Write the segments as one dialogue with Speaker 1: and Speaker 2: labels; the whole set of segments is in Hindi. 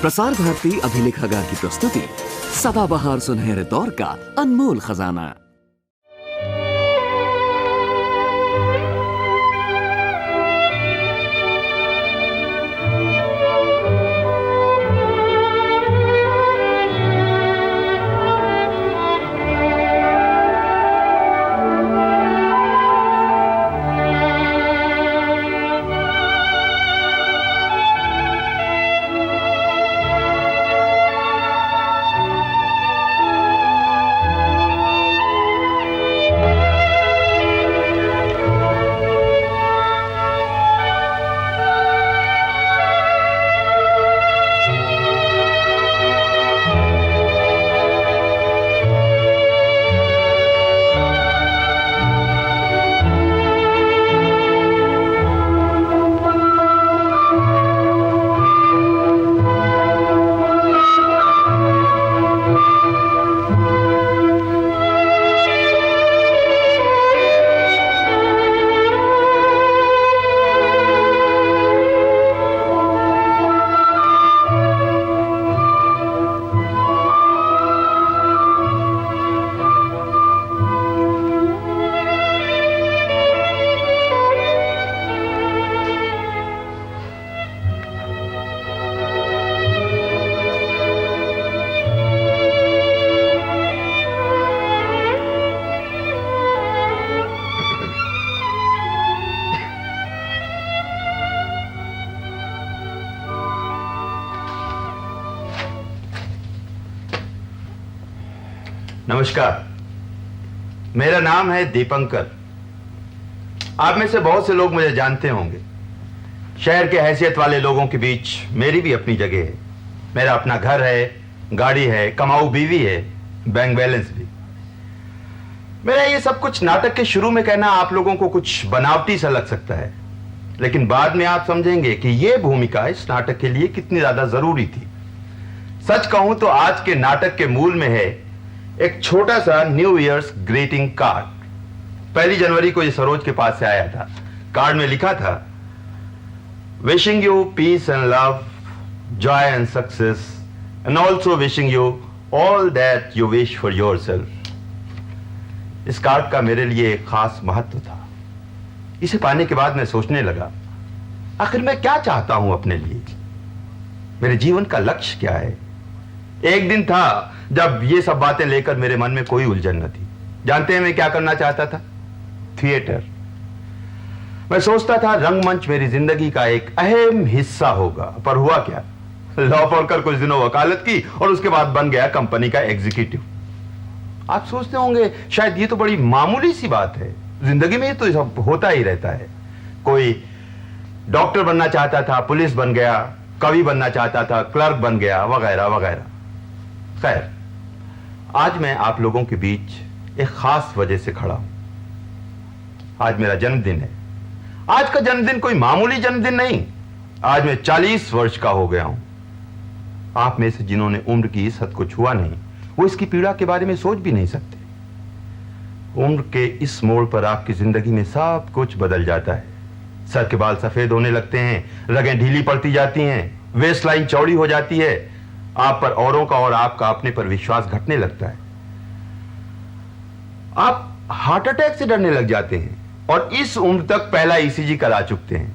Speaker 1: प्रसार भारती अभिलेखागार की प्रस्तुति सदाबहार सुनहरे दौर का अनमोल खजाना।
Speaker 2: नमस्कार, मेरा नाम है दीपंकर। आप में से बहुत से लोग मुझे जानते होंगे। शहर के हैसियत वाले लोगों के बीच मेरी भी अपनी जगह है। मेरा अपना घर है, गाड़ी है, कमाऊ बीवी है, बैंक बैलेंस भी। मेरा ये सब कुछ नाटक के शुरू में कहना आप लोगों को कुछ बनावटी सा लग सकता है, लेकिन बाद में आप समझेंगे कि ये भूमिका इस नाटक के लिए कितनी ज्यादा जरूरी थी। सच कहूं तो आज के नाटक के मूल में है एक छोटा सा न्यू ईयर्स ग्रीटिंग कार्ड। 1 जनवरी को ये सरोज के पास से आया था। कार्ड में लिखा था, wishing you peace and love, joy and success, and also wishing you all that you wish for yourself. इस कार्ड का मेरे लिए एक खास महत्व था। इसे पाने के बाद मैं सोचने लगा, आखिर मैं क्या चाहता हूं अपने लिए, मेरे जीवन का लक्ष्य क्या है। एक दिन था जब ये सब बातें लेकर मेरे मन में कोई उलझन न थी। जानते हैं मैं क्या करना चाहता था? थिएटर। मैं सोचता था रंगमंच मेरी जिंदगी का एक अहम हिस्सा होगा, पर हुआ क्या, लॉ पढ़कर कुछ दिनों वकालत की और उसके बाद बन गया कंपनी का एग्जीक्यूटिव। आप सोचते होंगे शायद ये तो बड़ी मामूली सी बात है, जिंदगी में तो सब होता ही रहता है। कोई डॉक्टर बनना चाहता था, पुलिस बन गया, कवि बनना चाहता था, क्लर्क बन गया, वगैरह वगैरह। खैर, आज मैं आप लोगों के बीच एक खास वजह से खड़ा हूं। आज मेरा जन्मदिन है। आज का जन्मदिन कोई मामूली जन्मदिन नहीं। आज मैं 40 वर्ष का हो गया हूं। आप में से जिन्होंने उम्र की इस हद को छुआ नहीं, वो इसकी पीड़ा के बारे में सोच भी नहीं सकते। उम्र के इस मोड़ पर आपकी जिंदगी में सब कुछ बदल जाता है। सर के बाल सफेद होने लगते हैं, रगें ढीली पड़ती जाती हैं, वेस्ट लाइन चौड़ी हो जाती है, आप पर औरों का और आपका अपने पर विश्वास घटने लगता है। आप हार्ट अटैक से डरने लग जाते हैं और इस उम्र तक पहला ईसीजी करा चुकते हैं।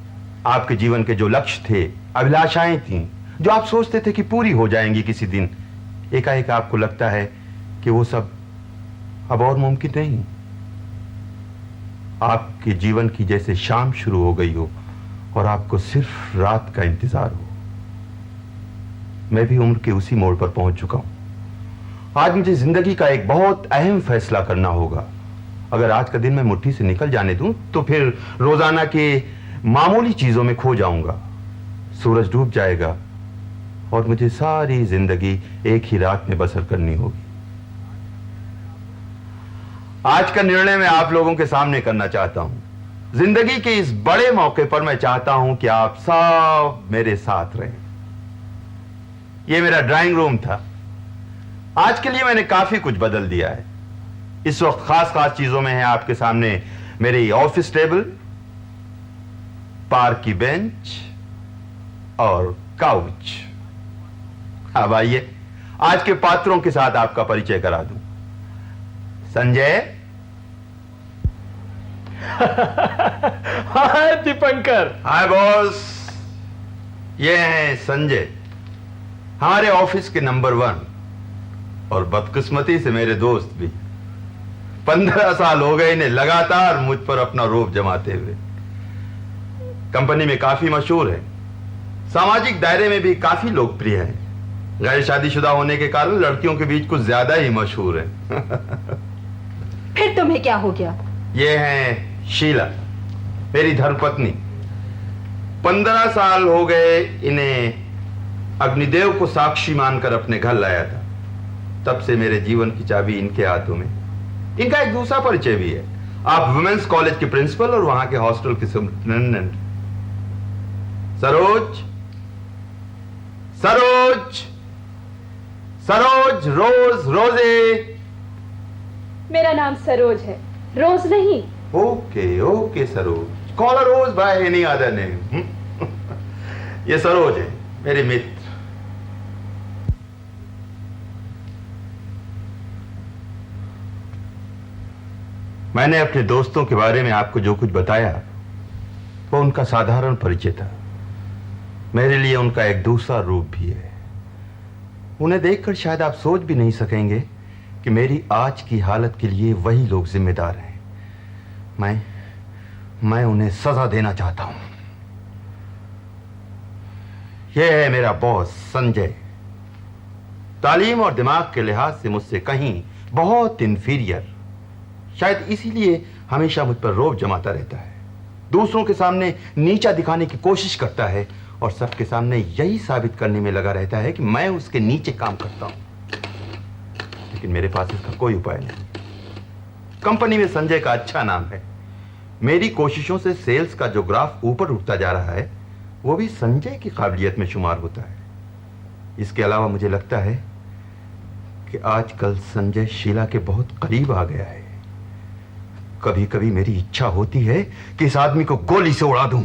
Speaker 2: आपके जीवन के जो लक्ष्य थे, अभिलाषाएं थीं, जो आप सोचते थे कि पूरी हो जाएंगी किसी दिन, एकाएक आपको लगता है कि वो सब अब और मुमकिन नहीं। आपके जीवन की जैसे शाम शुरू हो गई हो और आपको सिर्फ रात का इंतजार हो। मैं भी उम्र के उसी मोड़ पर पहुंच चुका हूं। आज मुझे जिंदगी का एक बहुत अहम फैसला करना होगा। अगर आज का दिन मैं मुट्ठी से निकल जाने दूं तो फिर रोजाना के मामूली चीजों में खो जाऊंगा। सूरज डूब जाएगा और मुझे सारी जिंदगी एक ही रात में बसर करनी होगी। आज का निर्णय मैं आप लोगों के सामने करना चाहता हूं। जिंदगी के इस बड़े मौके पर मैं चाहता हूं कि आप सब मेरे साथ रहें। ये मेरा ड्राइंग रूम था। आज के लिए मैंने काफी कुछ बदल दिया है। इस वक्त खास खास चीजों में है आपके सामने मेरी ऑफिस टेबल, पार्क की बेंच और काउच। अब आइए आज के पात्रों के साथ आपका परिचय करा दूं। संजय।
Speaker 3: हाय दीपंकर।
Speaker 2: हाय बॉस। ये हैं संजय, हमारे ऑफिस के नंबर 1 और बदकिस्मती से मेरे दोस्त भी। 15 साल हो गए इन्हें लगातार मुझ पर अपना रोब जमाते हुए। कंपनी में काफी मशहूर है, सामाजिक दायरे में भी काफी लोकप्रिय है। गैर शादीशुदा होने के कारण लड़कियों के बीच कुछ ज्यादा ही मशहूर है।
Speaker 4: फिर तुम्हें क्या हो गया?
Speaker 2: ये हैं शीला, मेरी धर्मपत्नी। 15 साल हो गए इन्हें अग्निदेव को साक्षी मानकर अपने घर लाया था। तब से मेरे जीवन की चाबी इनके हाथों में। इनका एक दूसरा परिचय भी है। आप वुमेन्स कॉलेज के प्रिंसिपल और वहां के हॉस्टल के सुपरिटेंडेंट। सरोज, सरोज, सरोज, रोज, रोजे।
Speaker 4: मेरा नाम सरोज है, रोज नहीं।
Speaker 2: Okay okay Saroj, call Rose by any other name. ये सरोज है, मेरे मित्र। मैंने अपने दोस्तों के बारे में आपको जो कुछ बताया वो उनका साधारण परिचय था। मेरे लिए उनका एक दूसरा रूप भी है। उन्हें देखकर शायद आप सोच भी नहीं सकेंगे कि मेरी आज की हालत के लिए वही लोग जिम्मेदार हैं। मैं उन्हें सजा देना चाहता हूं। यह है मेरा बॉस संजय। तालीम और दिमाग के लिहाज से मुझसे कहीं बहुत इंफीरियर। शायद इसीलिए हमेशा मुझ पर रोब जमाता रहता है। दूसरों के सामने नीचा दिखाने की कोशिश करता है और सबके सामने यही साबित करने में लगा रहता है कि मैं उसके नीचे काम करता हूं। लेकिन मेरे पास इसका कोई उपाय नहीं। कंपनी में संजय का अच्छा नाम है। मेरी कोशिशों से सेल्स का जो ग्राफ ऊपर उठता जा रहा है वो भी संजय की काबिलियत में शुमार होता है। इसके अलावा मुझे लगता है कि आजकल संजय शीला के बहुत करीब आ गया है। कभी कभी मेरी इच्छा होती है कि इस आदमी को गोली से उड़ा दूं।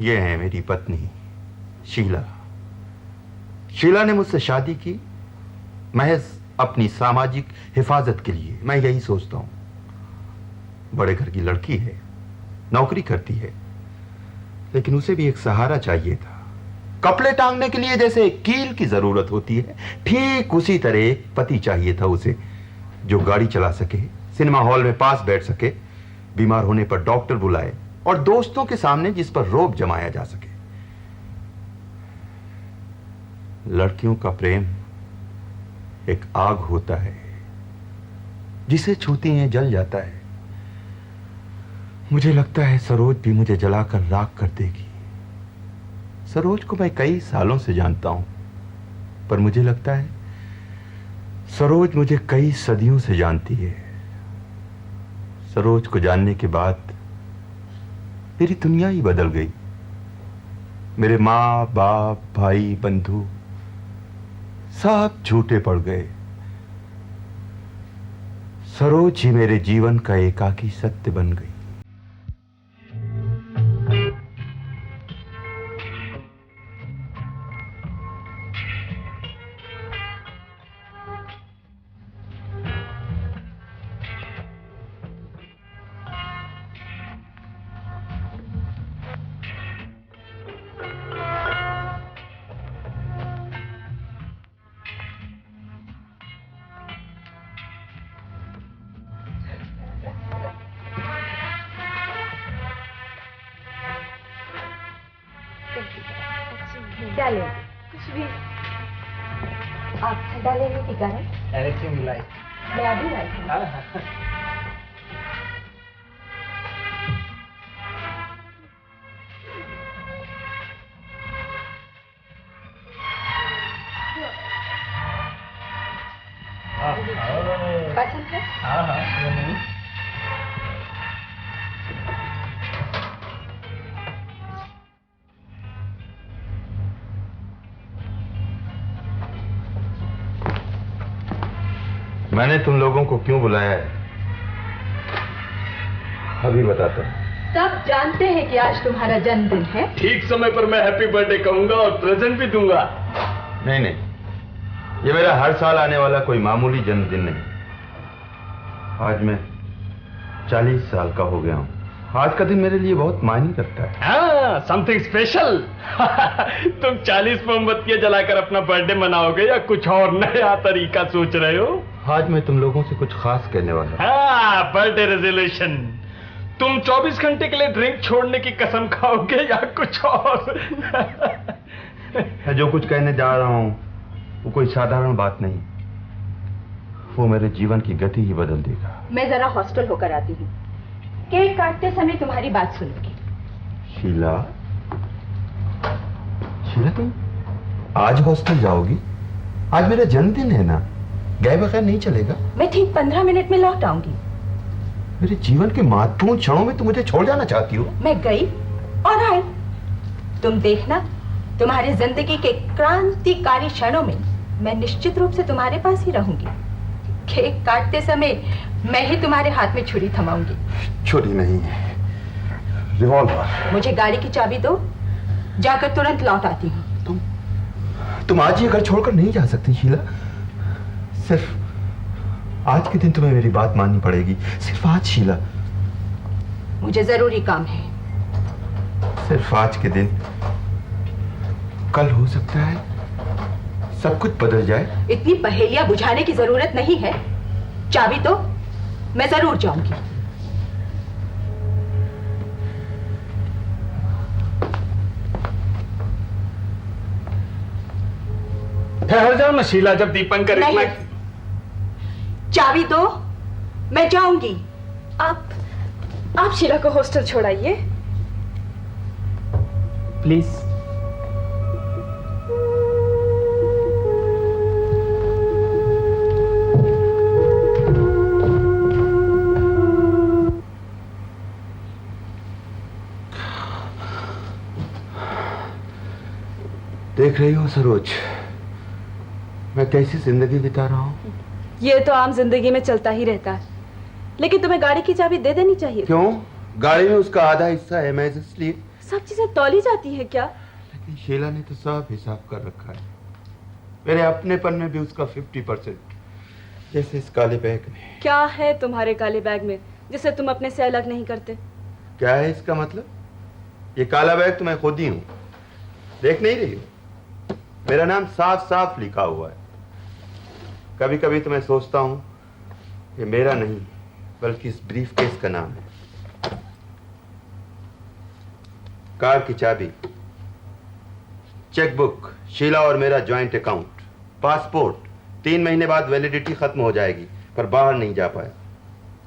Speaker 2: यह है मेरी पत्नी शीला। शीला ने मुझसे शादी की महज अपनी सामाजिक हिफाजत के लिए। मैं यही सोचता हूं। बड़े घर की लड़की है, नौकरी करती है, लेकिन उसे भी एक सहारा चाहिए था। कपड़े टांगने के लिए जैसे एक कील की जरूरत होती है, ठीक उसी तरह एक पति चाहिए था उसे, जो गाड़ी चला सके, सिनेमा हॉल में पास बैठ सके, बीमार होने पर डॉक्टर बुलाए और दोस्तों के सामने जिस पर रोब जमाया जा सके। लड़कियों का प्रेम एक आग होता है, जिसे छूती हैं जल जाता है। मुझे लगता है सरोज भी मुझे जलाकर राख कर देगी। सरोज को मैं कई सालों से जानता हूं, पर मुझे लगता है सरोज मुझे कई सदियों से जानती है। सरोज को जानने के बाद मेरी दुनिया ही बदल गई। मेरे माँ बाप भाई बंधु सब झूठे पड़ गए। सरोज ही मेरे जीवन का एकाकी सत्य बन गई।
Speaker 4: क्या ले? कुछ भी। आप ठंडा लेने की कारण?
Speaker 3: Anything you like.
Speaker 4: मैं अभी लाई हूँ। पसंद है?
Speaker 3: हाँ हाँ, क्यों नहीं?
Speaker 2: मैंने तुम लोगों को क्यों बुलाया है अभी बताता हूं।
Speaker 4: सब जानते हैं कि आज तुम्हारा जन्मदिन है।
Speaker 3: ठीक समय पर मैं हैप्पी बर्थडे कहूंगा और प्रेजेंट भी दूंगा।
Speaker 2: नहीं नहीं, ये मेरा हर साल आने वाला कोई मामूली जन्मदिन नहीं। आज मैं 40 साल का हो गया हूँ। आज का दिन मेरे लिए बहुत मायने रखता है।
Speaker 3: हाँ, समथिंग स्पेशल। तुम 40 मोमबत्तियां जलाकर अपना बर्थडे मनाओगे या कुछ और नया तरीका सोच रहे हो?
Speaker 2: आज मैं तुम लोगों से कुछ खास कहने वाला हूँ।
Speaker 3: हाँ, बर्थडे रेजोल्यूशन। तुम 24 घंटे के लिए ड्रिंक छोड़ने की कसम खाओगे या कुछ और?
Speaker 2: मैं जो कुछ कहने जा रहा हूँ वो कोई साधारण बात नहीं, वो मेरे जीवन की गति ही बदल देगा।
Speaker 4: मैं जरा हॉस्टल होकर आती हूँ, केक काटते समय तुम्हारी बात सुनूंगी।
Speaker 2: शीला, शीला तुम आज हॉस्टल जाओगी? आज मेरा जन्मदिन है ना, गए बगैर नहीं चलेगा।
Speaker 4: मैं ठीक 15 मिनट में लौट आऊंगी।
Speaker 2: मेरे जीवन के महत्वपूर्ण क्षणों में तुम मुझे छोड़ जाना चाहती हो?
Speaker 4: मैं गई और आई। तुम देखना, तुम्हारी जिंदगी के क्रांतिकारी क्षणों में मैं निश्चित रूप से तुम्हारे पास ही रहूंगी। केक काटते समय मैं ही तुम्हारे हाथ में छुरी थमाऊंगी।
Speaker 2: छुरी नहीं, रिवॉल्वर।
Speaker 4: मुझे गाड़ी की चाबी दो, जाकर तुरंत लौट आती हूँ।
Speaker 2: तुम आज ये घर छोड़कर नहीं जा सकती शीला। सिर्फ आज के दिन तुम्हें मेरी बात माननी पड़ेगी। सिर्फ आज शीला,
Speaker 4: मुझे जरूरी काम है।
Speaker 2: सिर्फ आज के दिन। कल हो सकता है सब कुछ बदल जाए।
Speaker 4: इतनी पहेलियां बुझाने की जरूरत नहीं है। चाबी दो, मैं जरूर जाऊंगी।
Speaker 3: ठहर जाओ ना शीला, जब दीपंकर इतना।
Speaker 4: चाबी दो, मैं जाऊंगी। आप शीला को हॉस्टल छोड़ाइए
Speaker 3: प्लीज।
Speaker 2: देख रही हो सरोज, मैं कैसी जिंदगी बिता रहा हूँ।
Speaker 5: ये तो आम जिंदगी में चलता ही रहता है, लेकिन तुम्हें गाड़ी की चाबी दे देनी चाहिए।
Speaker 2: क्यों? गाड़ी में उसका आधा हिस्सा है, मैं इसलिए।
Speaker 5: सब चीजें तौली जाती है क्या?
Speaker 2: लेकिन शीला ने तो सब हिसाब कर रखा है। मेरे अपनेपन में भी उसका 50%, जैसे इस काले बैग में।
Speaker 5: क्या है तुम्हारे काले बैग में जिसे तुम अपने से अलग नहीं करते?
Speaker 2: क्या है इसका मतलब? ये काला बैग तो मैं खुद ही हूँ। देख नहीं रही हो? मेरा नाम साफ साफ लिखा हुआ है। कभी कभी तो मैं सोचता हूं कि मेरा नहीं बल्कि इस ब्रीफ केस का नाम है। कार की चाबी, चेकबुक, शीला और मेरा जॉइंट अकाउंट, पासपोर्ट 3 महीने बाद वैलिडिटी खत्म हो जाएगी पर बाहर नहीं जा पाया,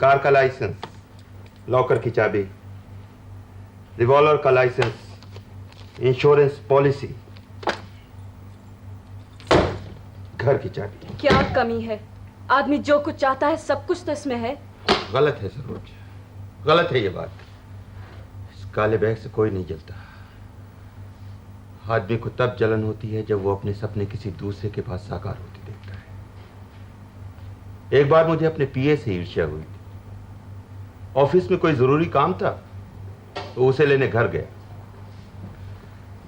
Speaker 2: कार का लाइसेंस, लॉकर की चाबी, रिवॉल्वर का लाइसेंस, इंश्योरेंस पॉलिसी, घर की चाबी।
Speaker 5: क्या कमी है? आदमी जो कुछ चाहता है सब कुछ तो इसमें है।
Speaker 2: गलत है सरोज, गलत है ये बात। इस काले बैग से कोई नहीं जलता। आदमी को तब जलन होती है जब वो अपने सपने किसी दूसरे के पास साकार होते देखता है। एक बार मुझे अपने पीए से ईर्ष्या हुई थी। ऑफिस में कोई जरूरी काम था तो उसे लेने घर गया।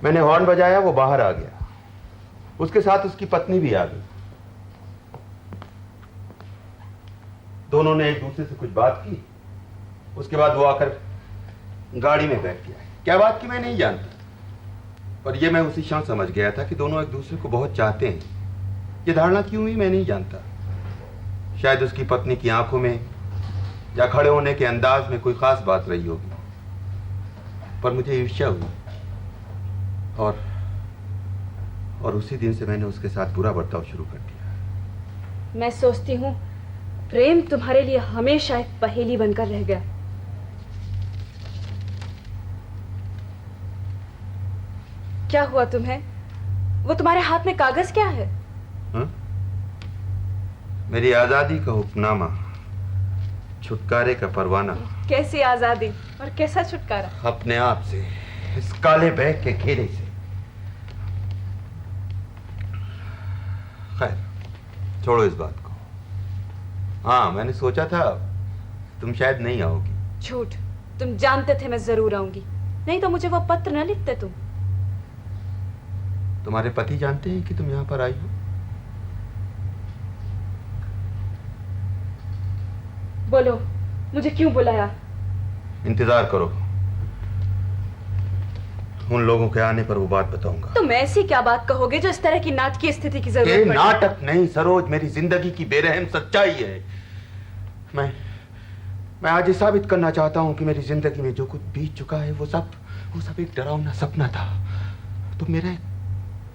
Speaker 2: मैंने हॉर्न बजाया, वो बाहर आ गया। उसके साथ उसकी पत्नी भी आ गई। दोनों ने एक दूसरे से कुछ बात की। उसके बाद वो आकर गाड़ी में बैठ गया। क्या बात की मैं नहीं जानता, पर यह मैं उसी क्षण समझ गया था कि दोनों एक दूसरे को बहुत चाहते हैं। ये धारणा क्यों हुई मैं नहीं जानता। शायद उसकी पत्नी की आंखों में या खड़े होने के अंदाज में कोई खास बात रही होगी, पर मुझे ईर्ष्या हुई और उसी दिन से मैंने उसके साथ बुरा बर्ताव शुरू कर दिया।
Speaker 5: मैं सोचती हूँ प्रेम तुम्हारे लिए हमेशा एक पहेली बनकर रह गया। क्या हुआ तुम्हें? वो तुम्हारे हाथ में कागज क्या है?
Speaker 2: हा? मेरी आजादी का हुक्मनामा, छुटकारे का परवाना।
Speaker 5: कैसी आजादी और कैसा छुटकारा?
Speaker 2: अपने आप से, इस काले बैग के घेरे से। खैर, छोड़ो इस बात को। हाँ, मैंने सोचा था तुम शायद नहीं आओगी।
Speaker 5: झूठ, तुम जानते थे मैं जरूर आऊंगी, नहीं तो मुझे वो पत्र न लिखते तुम।
Speaker 2: तुम्हारे पति जानते हैं कि तुम यहाँ पर आई हो?
Speaker 5: बोलो, मुझे क्यों बुलाया?
Speaker 2: इंतजार करो, उन लोगों के आने पर वो बात बताऊंगा।
Speaker 5: तुम ऐसी क्या बात कहोगे जो इस तरह की नाटकीय स्थिति की
Speaker 2: ये
Speaker 5: जरूरत पड़े?
Speaker 2: नाटक नहीं सरोज, मेरी जिंदगी की बेरहम सच्चाई है। मैं आज ये साबित करना चाहता हूं कि मेरी जिंदगी में जो कुछ बीत चुका है वो सब एक डरावना सपना था। तुम मेरा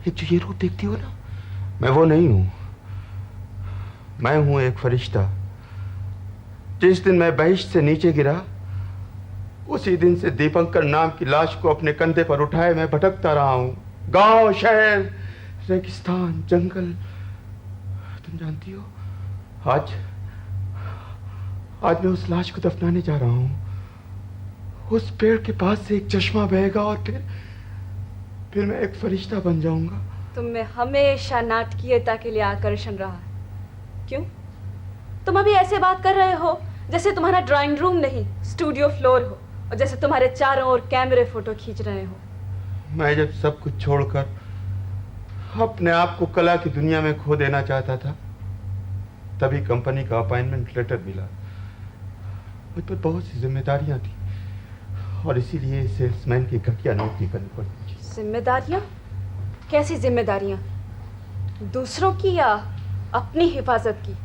Speaker 2: एक जो ये रूप देखती हो ना, मैं वो नहीं हूं। मैं हूं एक फरिश्ता। जिस दिन मैं बहिश्त से नीचे गिरा, उसी दिन से दीपंकर नाम की लाश को अपने कंधे पर उठाए मैं भटकता रहा हूं। गांव, शहर, रेगिस्तान, जंगल। तुम जानती हो, आज मैं उस लाश को दफनाने जा रहा हूं। उस पेड़ के पास से एक चश्मा बहेगा और फिर मैं एक फरिश्ता बन जाऊंगा।
Speaker 5: तुम में हमेशा नाटकीयता के लिए आकर्षण रहा है। क्यों? तुम अभी ऐसे बात कर रहे हो जैसे तुम्हारा ड्राइंग रूम नहीं, स्टूडियो फ्लोर हो, और जैसे तुम्हारे चारों ओर कैमरे फोटो खींच रहे हो।
Speaker 2: मैं जब सब कुछ छोड़कर अपने आप को कला की दुनिया में खो देना चाहता था, तभी कंपनी का अपॉइंटमेंट लेटर मिला। मुझ पर बहुत सी जिम्मेदारियां थी और इसीलिए सेल्समैन की घटिया नौकरी करनी पड़ी।
Speaker 5: जिम्मेदारियां? कैसी जिम्मेदारियां? दूसरों की या अपनी हिफाजत की?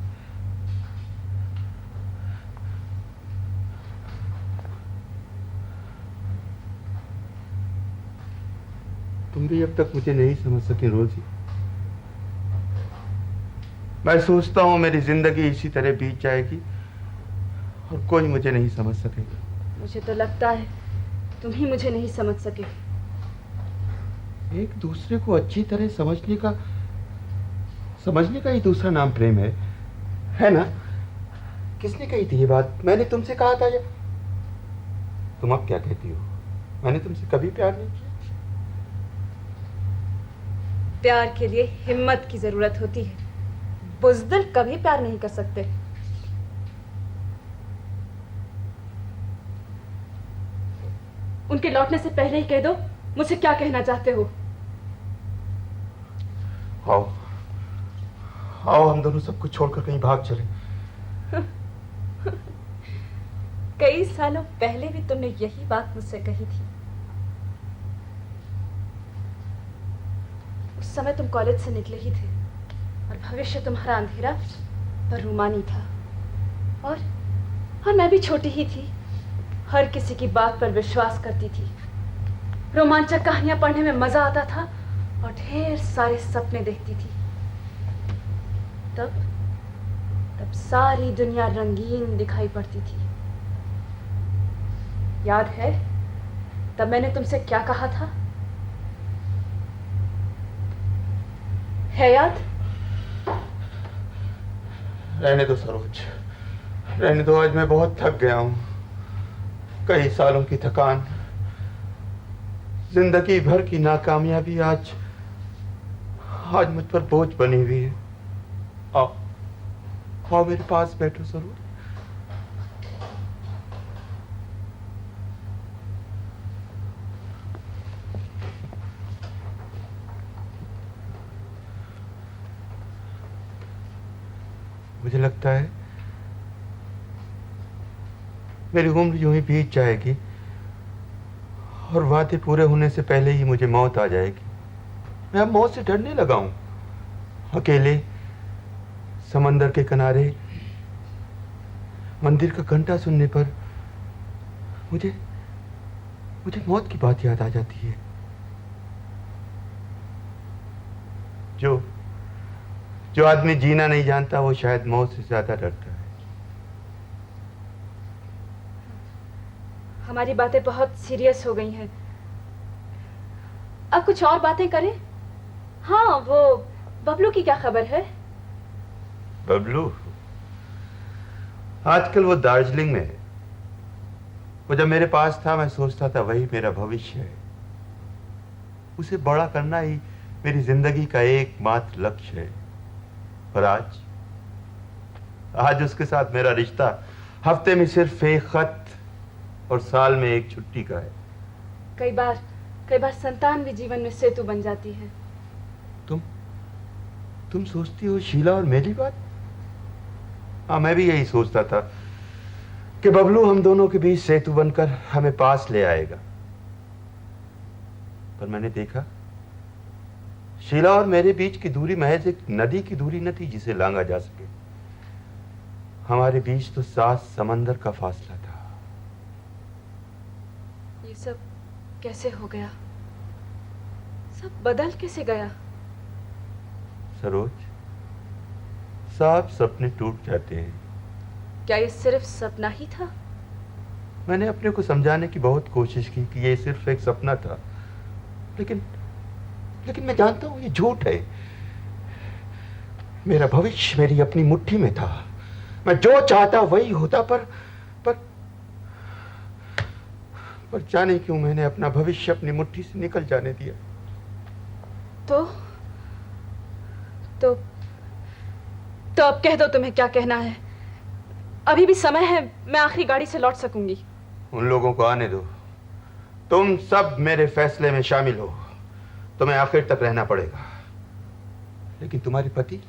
Speaker 2: तुम भी अब तक मुझे नहीं समझ सके रोजी। मैं सोचता हूं मेरी जिंदगी इसी तरह बीत जाएगी और कोई मुझे नहीं समझ सकेगा।
Speaker 5: मुझे तो लगता है तुम ही मुझे नहीं समझ सके।
Speaker 2: एक दूसरे को अच्छी तरह समझने का ही दूसरा नाम प्रेम है ना? किसने कही थी ये बात? मैंने तुमसे कहा था या तुम अब क्या कहती हो? मैंने तुमसे कभी प्यार नहीं किया।
Speaker 5: प्यार के लिए हिम्मत की जरूरत होती है, बुज़दिल कभी प्यार नहीं कर सकते। उनके लौटने से पहले ही कह दो मुझसे क्या कहना चाहते हो।
Speaker 2: आओ हम दोनों सब कुछ छोड़कर कहीं भाग चले।
Speaker 5: कई सालों पहले भी तुमने यही बात मुझसे कही थी। उस समय तुम कॉलेज से निकले ही थे और भविष्य तुम्हारा अंधेरा पर रूमानी था, और मैं भी छोटी ही थी। हर किसी की बात पर विश्वास करती थी। रोमांचक कहानियां पढ़ने में मजा आता था और ढेर सारे सपने देखती थी। तब सारी दुनिया रंगीन दिखाई पड़ती थी। याद है तब मैंने तुमसे क्या कहा था? है याद?
Speaker 2: रहने दो सरोज, रहने दो। आज मैं बहुत थक गया हूं। कई सालों की थकान, जिंदगी भर की नाकामयाबी आज मुझ पर बोझ बनी हुई है। आओ मेरे पास बैठो सरोज। मुझे लगता है मेरी उम्र यूं ही बीत जाएगी और वादे पूरे होने से पहले ही मुझे मौत आ जाएगी। मैं अब मौत से डरने लगा हूं। अकेले समंदर के किनारे मंदिर का घंटा सुनने पर मुझे मौत की बात याद आ जाती है। जो आदमी जीना नहीं जानता वो शायद मौत से ज्यादा डरता है।
Speaker 5: हमारी बातें बहुत सीरियस हो गई हैं। अब कुछ और बातें करें? हाँ, वो बबलू की क्या खबर है?
Speaker 2: बबलू आजकल वो दार्जिलिंग में है। वो जब मेरे पास था मैं सोचता था वही मेरा भविष्य है। उसे बड़ा करना ही मेरी जिंदगी का एकमात्र लक्ष्य है। और आज उसके साथ मेरा रिश्ता हफ्ते में सिर्फ एक खत और साल में एक छुट्टी का है।
Speaker 5: कई बार संतान भी जीवन में सेतु बन जाती है।
Speaker 2: तुम सोचती हो शीला और मेरी बात? हाँ, मैं भी यही सोचता था कि बबलू हम दोनों के बीच सेतु बनकर हमें पास ले आएगा। पर मैंने देखा शीला और मेरे बीच की दूरी महज एक नदी की दूरी न थी जिसे लांघा जा सके। हमारे बीच तो 7 समंदर का फासला था।
Speaker 5: ये सब कैसे हो गया? सब बदल कैसे गया?
Speaker 2: सरोज, साफ सपने टूट जाते हैं।
Speaker 5: क्या ये सिर्फ सपना ही था?
Speaker 2: मैंने अपने को समझाने की बहुत कोशिश की कि ये सिर्फ एक सपना था, लेकिन मैं जानता हूं ये झूठ है। मेरा भविष्य मेरी अपनी मुट्ठी में था। मैं जो चाहता वही होता, पर जाने क्यों मैंने अपना भविष्य अपनी मुट्ठी से निकल जाने दिया।
Speaker 5: तो अब कह दो तुम्हें क्या कहना है। अभी भी समय है, मैं आखिरी गाड़ी से लौट सकूंगी।
Speaker 2: उन लोगों को आने दो। तुम सब मेरे फैसले में शामिल हो। तुम्हें आखिर तक रहना पड़ेगा। लेकिन तुम्हारे पति,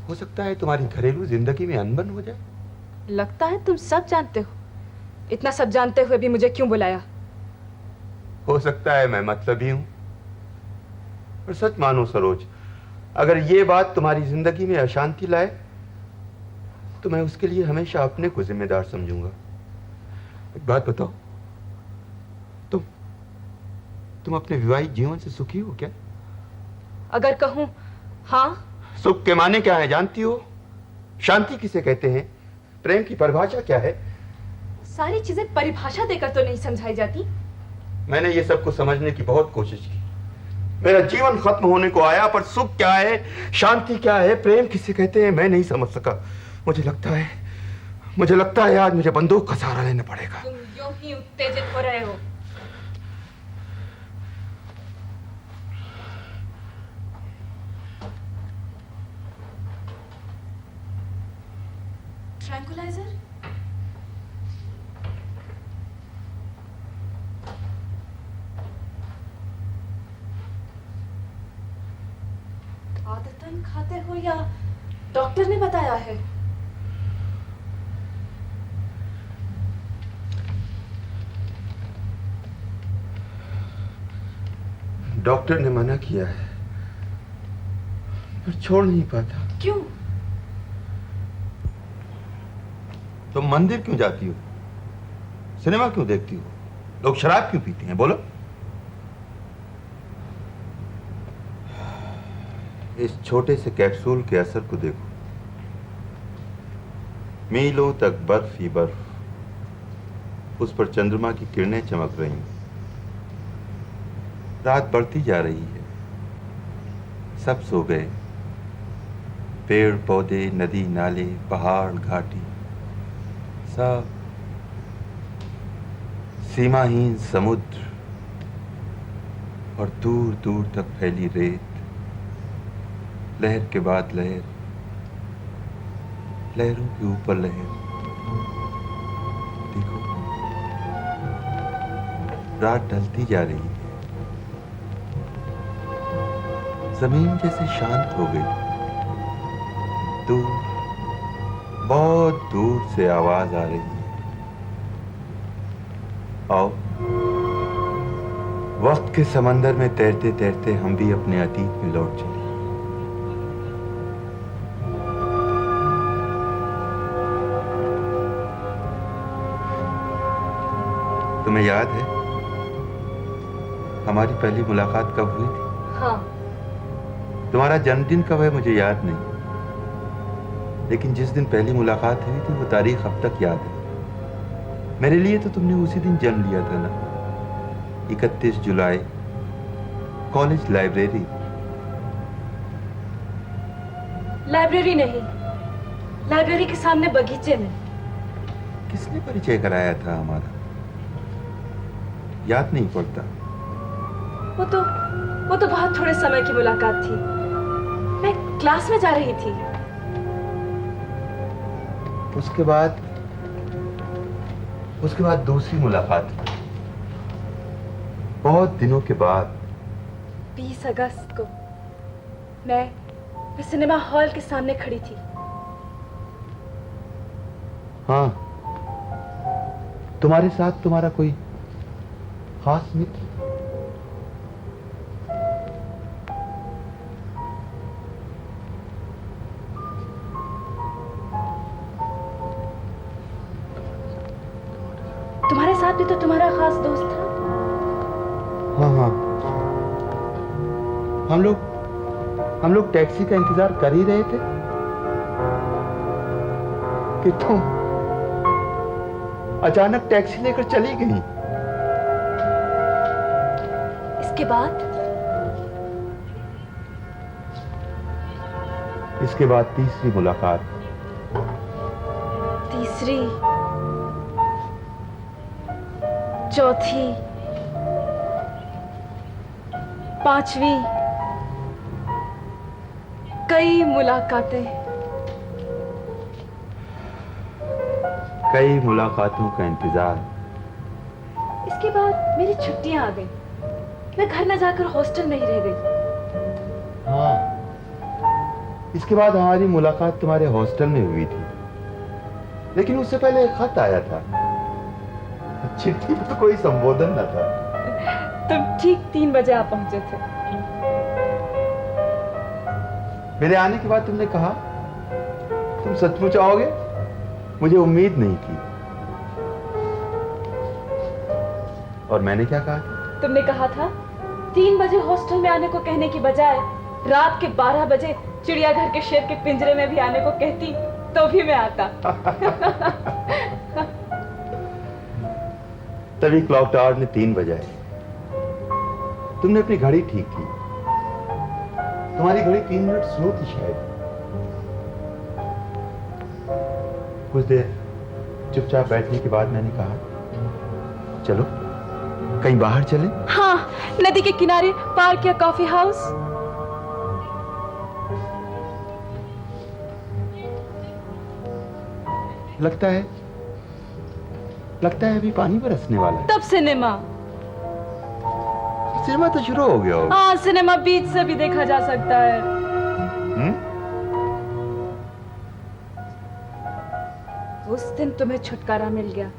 Speaker 2: हो सकता है तुम्हारी घरेलू जिंदगी में अनबन हो जाए।
Speaker 5: लगता है तुम सब जानते हो। इतना सब जानते हुए भी मुझे क्यों बुलाया?
Speaker 2: हो सकता है मैं मतलबी हूं, पर सच मानो सरोज, अगर ये बात तुम्हारी जिंदगी में अशांति लाए तो मैं उसके लिए हमेशा अपने को जिम्मेदार समझूंगा। एक बात बताओ, तुम अपने विवाहित जीवन से सुखी हो क्या?
Speaker 5: अगर कहूं हाँ।
Speaker 2: सुख के माने क्या है जानती हो? शांति किसे कहते हैं? प्रेम की परिभाषा क्या है?
Speaker 5: सारी चीजें परिभाषा देकर तो नहीं समझाई जाती।
Speaker 2: मैंने ये सब कुछ समझने की बहुत कोशिश की। मेरा जीवन खत्म होने को आया, पर सुख क्या है, शांति क्या है, प्रेम किसे कहते हैं, मैं नहीं समझ सका। मुझे लगता है आज मुझे बंदूक का सहारा लेना पड़ेगा।
Speaker 5: तुम यूं ही उत्तेजित हो रहे हो। ट्रैंकुलाइजर? आदतन खाते हो या डॉक्टर ने बताया है?
Speaker 2: डॉक्टर ने मना किया है, पर छोड़ नहीं पाता।
Speaker 5: क्यों?
Speaker 2: तुम मंदिर क्यों जाती हो? सिनेमा क्यों देखती हो? लोग शराब क्यों पीते हैं? बोलो। इस छोटे से कैप्सूल के असर को देखो। मीलों तक बर्फ ही बर्फ। उस पर चंद्रमा की किरणें चमक रही हैं। रात बढ़ती जा रही है। सब सो गए। पेड़ पौधे, नदी नाले, पहाड़ घाटी, सब। सीमाहीन समुद्र और दूर दूर तक फैली रेत, लहर के बाद लहर, लहरों के ऊपर लहर। देखो, रात ढलती जा रही है। जमीन जैसे शांत हो गई। दूर, बहुत दूर से आवाज आ रही है। आओ, वक्त के समंदर में तैरते तैरते हम भी अपने अतीत में लौट चले। तुम्हें याद है हमारी पहली मुलाकात कब हुई थी?
Speaker 5: हाँ।
Speaker 2: तुम्हारा जन्मदिन कब है मुझे याद नहीं, लेकिन जिस दिन पहली मुलाकात हुई थी वो तारीख अब तक याद है। मेरे लिए तो तुमने उसी दिन जन्म लिया था ना, 31 जुलाई, कॉलेज लाइब्रेरी।
Speaker 5: लाइब्रेरी नहीं, लाइब्रेरी के सामने बगीचे में।
Speaker 2: किसने परिचय कराया था हमारा? याद नहीं पड़ता।
Speaker 5: वो तो बहुत थोड़े समय की मुलाकात थी। मैं क्लास में जा रही थी।
Speaker 2: उसके बाद दूसरी मुलाकात हुई, बहुत दिनों के बाद।
Speaker 5: 20 अगस्त को मैं सिनेमा हॉल के सामने खड़ी थी।
Speaker 2: हाँ, तुम्हारे साथ तुम्हारा कोई खास मित्र?
Speaker 5: तुम्हारे साथ भी तो तुम्हारा खास दोस्त था।
Speaker 2: हाँ हाँ, हम लोग टैक्सी का इंतजार कर ही रहे थे कि तुम अचानक टैक्सी लेकर चली गई।
Speaker 5: इसके बाद
Speaker 2: तीसरी मुलाकात।
Speaker 5: तीसरी, चौथी, पांचवी, कई मुलाकातें।
Speaker 2: कई मुलाकातों का इंतजार।
Speaker 5: इसके बाद मेरी छुट्टियां आ गई। मैं घर न जाकर हॉस्टल में ही रह गई।
Speaker 2: हाँ, इसके बाद हमारी मुलाकात तुम्हारे हॉस्टल में हुई थी, लेकिन उससे पहले एक खत आया था। चिट्ठी पर कोई संबोधन न था।
Speaker 5: तुम ठीक 3 बजे आ पहुंचे थे।
Speaker 2: मेरे आने के बाद तुमने कहा तुम सचमुच आओगे, मुझे उम्मीद नहीं थी। और मैंने क्या कहा था?
Speaker 5: तुमने कहा था 3 बजे हॉस्टल में आने को कहने की बजाय रात के 12 बजे चिड़ियाघर के शेर के पिंजरे में भी आने को कहती तो भी मैं आता।
Speaker 2: तभी क्लॉक टावर ने 3 बजाए। तुमने अपनी घड़ी ठीक की। तुम्हारी घड़ी 3 मिनट स्लो थी शायद। कुछ देर चुपचाप बैठने के बाद मैंने कहा, चलो कहीं बाहर चलें?
Speaker 5: हाँ, नदी के किनारे पार्क या कॉफी हाउस।
Speaker 2: लगता है अभी पानी बरसने वाला है।
Speaker 5: तब सिनेमा
Speaker 2: तो शुरू हो गया होगा।
Speaker 5: हाँ, सिनेमा बीच से भी देखा जा सकता है। उस दिन तुम्हें छुटकारा मिल गया।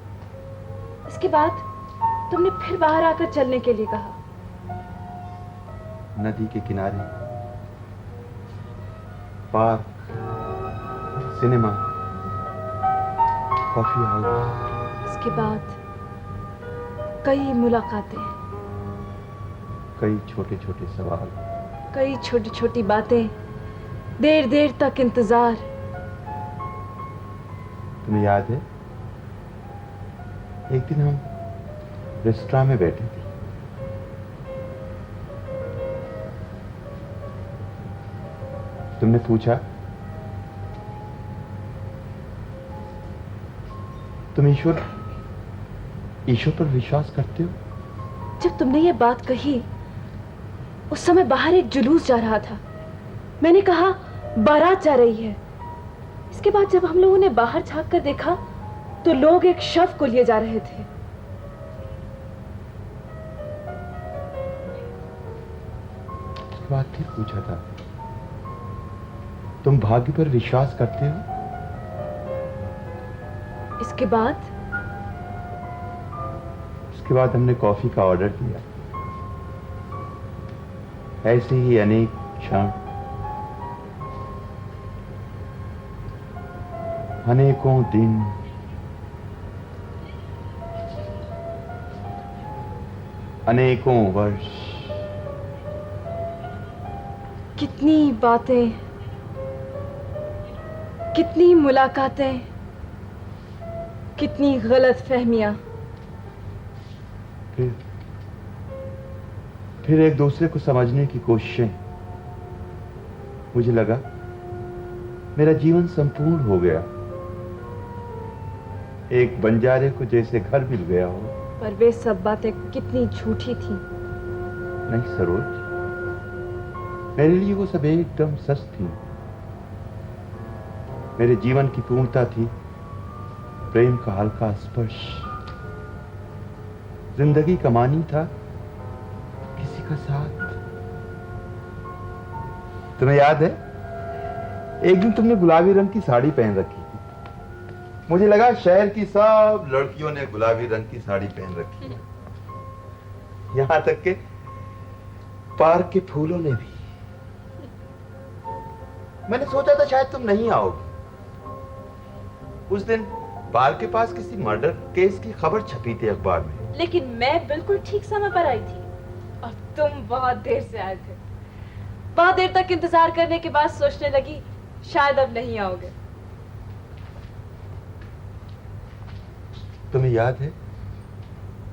Speaker 5: इसके बाद तुमने फिर बाहर आकर चलने के लिए कहा।
Speaker 2: नदी के किनारे, पार्क, सिनेमा, कॉफी हाउस।
Speaker 5: इसके बाद कई मुलाकातें,
Speaker 2: कई छोटे छोटे सवाल,
Speaker 5: कई छोटी छोटी बातें, देर देर तक इंतजार।
Speaker 2: तुम्हें याद है एक दिन हम रेस्टोरेंट में बैठे थे। तुमने पूछा तुम ईश्वर पर विश्वास करते हो?
Speaker 5: जब तुमने ये बात कही उस समय बाहर एक जुलूस जा रहा था। मैंने कहा बारात जा रही है। इसके बाद जब हम लोगों ने बाहर झांक कर देखा तो लोग एक शव को लिए जा रहे थे।
Speaker 2: उसके बाद फिर पूछा था तुम भाग्य पर विश्वास करते हो?
Speaker 5: इसके बाद
Speaker 2: हमने कॉफी का ऑर्डर दिया। ऐसे ही अनेक क्षण, अनेकों दिन, अनेकों वर्ष।
Speaker 5: कितनी बातें, कितनी मुलाकातें, कितनी गलतफहमियां।
Speaker 2: फिर एक दूसरे को समझने की कोशिशें। मुझे लगा मेरा जीवन संपूर्ण हो गया। एक बंजारे को जैसे घर मिल गया हो।
Speaker 5: पर वे सब बातें कितनी झूठी थी।
Speaker 2: नहीं सरोज, मेरे लिए वो सब एकदम सच थी। मेरे जीवन की पूर्णता थी प्रेम का हल्का स्पर्श, जिंदगी का मानी था किसी का साथ। तुम्हें याद है एक दिन तुमने गुलाबी रंग की साड़ी पहन रखी थी। मुझे लगा शहर की सब लड़कियों ने गुलाबी रंग की साड़ी पहन रखी है, यहां तक के पार्क के फूलों ने भी। मैंने सोचा था शायद तुम नहीं आओगी। उस दिन पार्क के पास किसी मर्डर केस की खबर छपी थी अखबार में।
Speaker 5: लेकिन मैं बिल्कुल ठीक समय पर आई थी और तुम बहुत देर से आए थे। बहुत देर तक इंतजार करने के बाद सोचने लगी शायद अब नहीं आओगे।
Speaker 2: तुम्हें याद है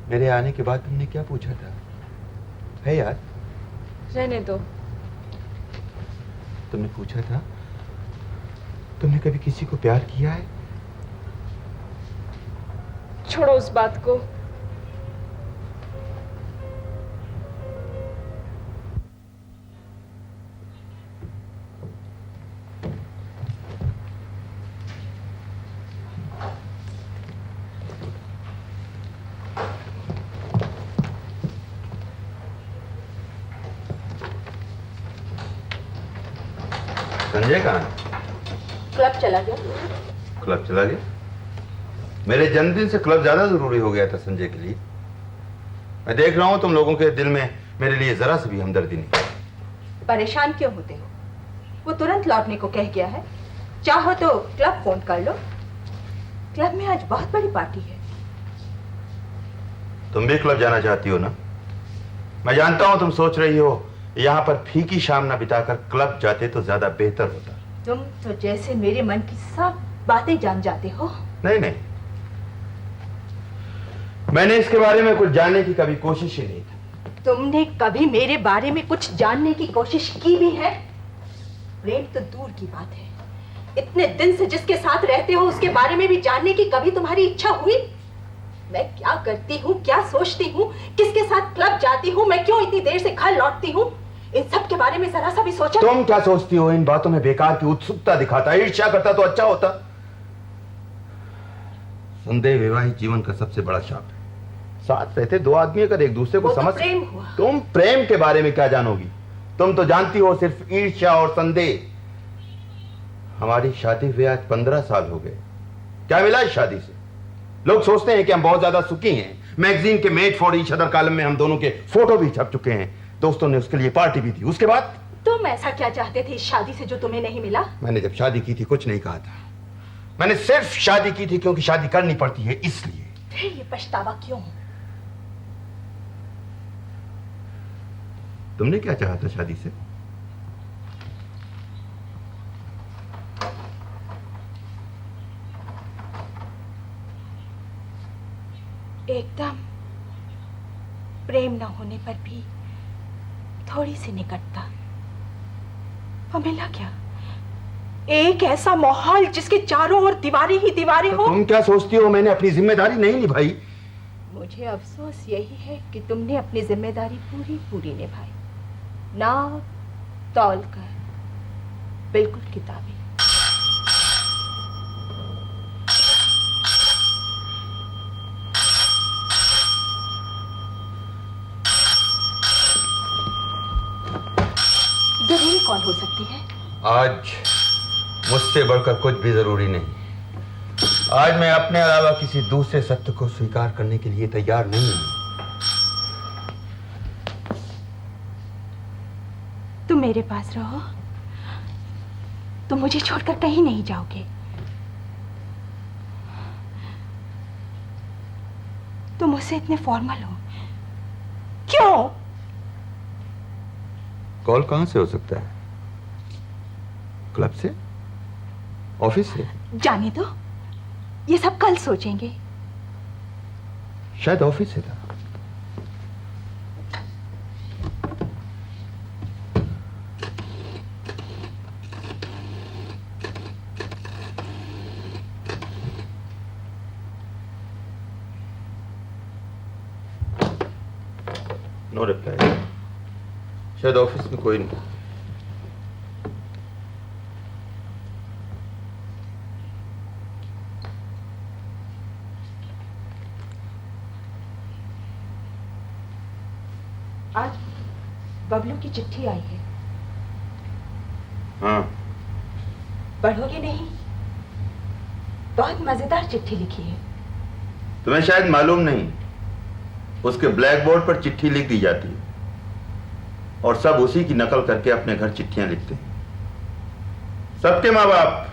Speaker 2: मेरे आने के बाद तुमने क्या पूछा था? है याद?
Speaker 5: रहने दो।
Speaker 2: तुमने पूछा था तुमने कभी किसी को प्यार किया है?
Speaker 5: छोड़ो उस बात को।
Speaker 2: संजय कहाँ है?
Speaker 4: क्लब चला गया।
Speaker 2: क्लब चला गया? मेरे जन्मदिन से क्लब ज्यादा जरूरी हो गया था संजय के लिए। मैं देख रहा हूं तुम लोगों के दिल में मेरे लिए जरा सी भी हमदर्दी नहीं।
Speaker 4: परेशान क्यों होते हो? वो तुरंत लौटने को कह गया है। चाहो तो क्लब फोन कर लो। क्लब में आज बहुत बड़ी पार्टी है।
Speaker 2: तुम भी क्लब जाना चाहती हो ना? मैं जानता हूं तुम सोच रही हो यहां पर फीकी शाम ना बिताकर क्लब जाते तो ज्यादा बेहतर होता।
Speaker 4: तुम तो जैसे मेरे मन की सब बातें जान जाते हो।
Speaker 2: नहीं नहीं, मैंने इसके बारे में कुछ जानने की कभी कोशिश ही नहीं की।
Speaker 4: तुमने कभी मेरे बारे में कुछ जानने की कोशिश की भी है? प्रेम तो दूर की बात है। इतने दिन से जिसके साथ रहते हो उसके बारे में भी जानने की कभी तुम्हारी इच्छा हुई? मैं क्या करती हूँ, क्या सोचती हूँ, किसके साथ क्लब जाती हूँ, मैं क्यों इतनी देर से घर लौटती हूँ, इन सब के बारे में जरा सा भी सोचा?
Speaker 2: तुम क्या सोचती हो? इन बातों में बेकार की उत्सुकता दिखाता, ईर्ष्या करता तो अच्छा होता। संदेह वैवाहिक जीवन का सबसे बड़ा शाप है। साथ रहते दो आदमी अगर एक दूसरे को समझ।
Speaker 4: प्रेम हुआ।
Speaker 2: तुम प्रेम के बारे में क्या जानोगी? तुम तो जानती हो सिर्फ ईर्ष्या और संदेह। हमारी शादी हुए आज 15 साल हो गए। क्या मिला इस शादी से? लोग सोचते हैं कि हम बहुत ज्यादा सुखी हैं। मैगजीन के made for each other column में हम दोनों के फोटो भी छप चुके हैं। दोस्तों ने उसके लिए पार्टी भी दी। उसके बाद
Speaker 4: तुम ऐसा क्या चाहते थे इस शादी से जो तुम्हें नहीं मिला?
Speaker 2: मैंने जब शादी की थी कुछ नहीं कहा था। मैंने सिर्फ शादी की थी क्योंकि शादी करनी पड़ती है इसलिए।
Speaker 4: फिर ये पछतावा क्यों?
Speaker 2: तुमने क्या चाहा था शादी से?
Speaker 4: एकदम प्रेम न होने पर भी थोड़ी सी निकटता। और मिला क्या? एक ऐसा माहौल जिसके चारों ओर दीवारें ही दीवारें हो।
Speaker 2: तुम क्या सोचती हो मैंने अपनी जिम्मेदारी नहीं निभाई?
Speaker 4: मुझे अफसोस यही है कि तुमने अपनी जिम्मेदारी पूरी पूरी निभाई। नाव तौल कर, बिल्कुल किताबी। जरूरी कौन हो सकती है?
Speaker 2: आज मुझसे बढ़कर कुछ भी जरूरी नहीं। आज मैं अपने अलावा किसी दूसरे सत्य को स्वीकार करने के लिए तैयार नहीं हूं।
Speaker 4: तुम मेरे पास रहो। तुम मुझे छोड़कर कहीं नहीं जाओगे। तुम मुझसे इतने फॉर्मल हो क्यों?
Speaker 2: कॉल कहां से हो सकता है? क्लब से? ऑफिस से?
Speaker 4: जाने दो, ये सब कल सोचेंगे।
Speaker 2: शायद ऑफिस से था। No reply. शायद ऑफिस में कोई नहीं।
Speaker 4: आज बबलू की चिट्ठी आई है।
Speaker 2: हाँ।
Speaker 4: पढ़ोगे नहीं? बहुत मजेदार चिट्ठी लिखी है।
Speaker 2: तुम्हें शायद मालूम नहीं, उसके ब्लैक बोर्ड पर चिट्ठी लिख दी जाती है और सब उसी की नकल करके अपने घर चिट्ठियां लिखते हैं। सबके माँ बाप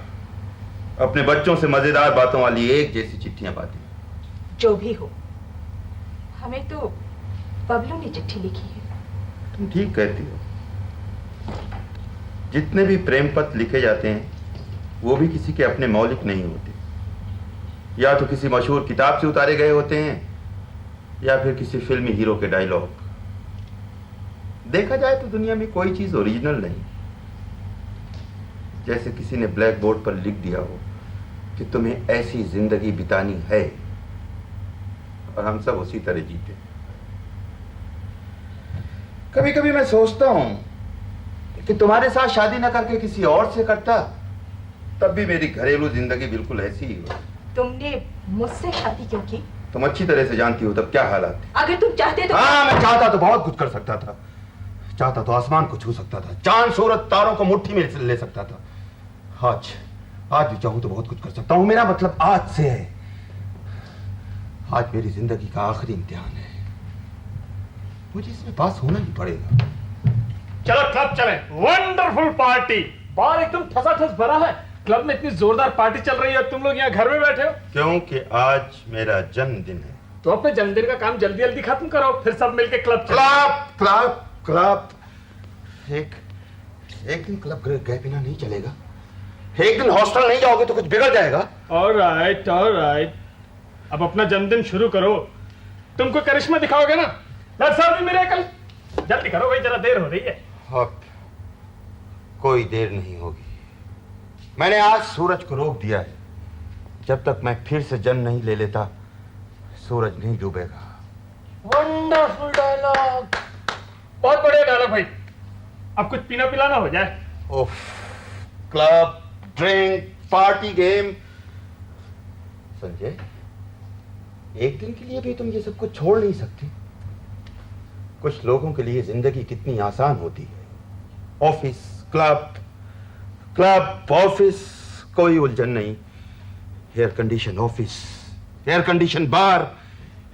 Speaker 2: अपने बच्चों से मजेदार बातों वाली एक जैसी चिट्ठियां पाते हैं।
Speaker 4: जो भी हो, हमें तो बबलू ने चिट्ठी लिखी है।
Speaker 2: तुम ठीक कहती हो। जितने भी प्रेम पत्र लिखे जाते हैं वो भी किसी के अपने मौलिक नहीं होते, या तो किसी मशहूर किताब से उतारे गए होते हैं या फिर किसी फिल्मी हीरो के डायलॉग। देखा जाए तो दुनिया में कोई चीज ओरिजिनल नहीं। जैसे किसी ने ब्लैक बोर्ड पर लिख दिया हो कि तुम्हें ऐसी जिंदगी बितानी है और हम सब उसी तरह जीते। कभी कभी मैं सोचता हूं कि तुम्हारे साथ शादी न करके किसी और से करता, तब भी मेरी घरेलू जिंदगी बिल्कुल ऐसी ही हो।
Speaker 4: तुमने मुझसे शादी क्यों की?
Speaker 2: तुम अच्छी तरह से जानती हो तब क्या हालात थे।
Speaker 4: अगर तुम चाहते तो।
Speaker 2: हाँ, मैं चाहता तो बहुत कुछ कर सकता था। चाहता तो आसमान को छू सकता था, चांद सूरज तारों को मुट्ठी में ले सकता था। आज भी चाहूं तो बहुत कुछ कर सकता हूं। मेरा मतलब आज से है। आज मेरी जिंदगी का आखिरी इम्तिहान है, मुझे इसमें पास होना ही पड़ेगा।
Speaker 3: चलो क्लब चले। Wonderful party. बार एकदम ठसाठस भरा है। क्लब में इतनी जोरदार पार्टी चल रही है और तुम लोग यहाँ घर में बैठे हो।
Speaker 2: क्योंकि आज मेरा जन्मदिन है।
Speaker 3: तो अपने जन्मदिन का काम जल्दी जल्दी खत्म करो, फिर सब मिलके क्लब चलो।
Speaker 2: Club club club. एक दिन क्लब गए बिना नहीं चलेगा। एक दिन हॉस्टल नहीं जाओगे तो कुछ बिगड़ जाएगा।
Speaker 3: ऑलराइट ऑलराइट, अब अपना जन्मदिन शुरू करो। तुम कोई करिश्मा दिखाओगे ना। Let's have the miracle. जल्दी करो भाई, जरा देर हो रही है।
Speaker 2: अब कोई देर नहीं होगी। मैंने आज सूरज को रोक दिया है। जब तक मैं फिर से जन्म नहीं ले लेता, सूरज नहीं डूबेगा।
Speaker 3: वंडरफुल डायलॉग, बहुत बढ़िया डायलॉग भाई। अब कुछ पीना पिलाना हो जाए।
Speaker 2: ओफ, club, drink, party, game. Sanjay, एक दिन के लिए भी तुम ये सब कुछ छोड़ नहीं सकती। कुछ लोगों के लिए जिंदगी कितनी आसान होती है। ऑफिस, क्लब, क्लब, ऑफिस, कोई उलझन नहीं। Air condition office, air condition bar,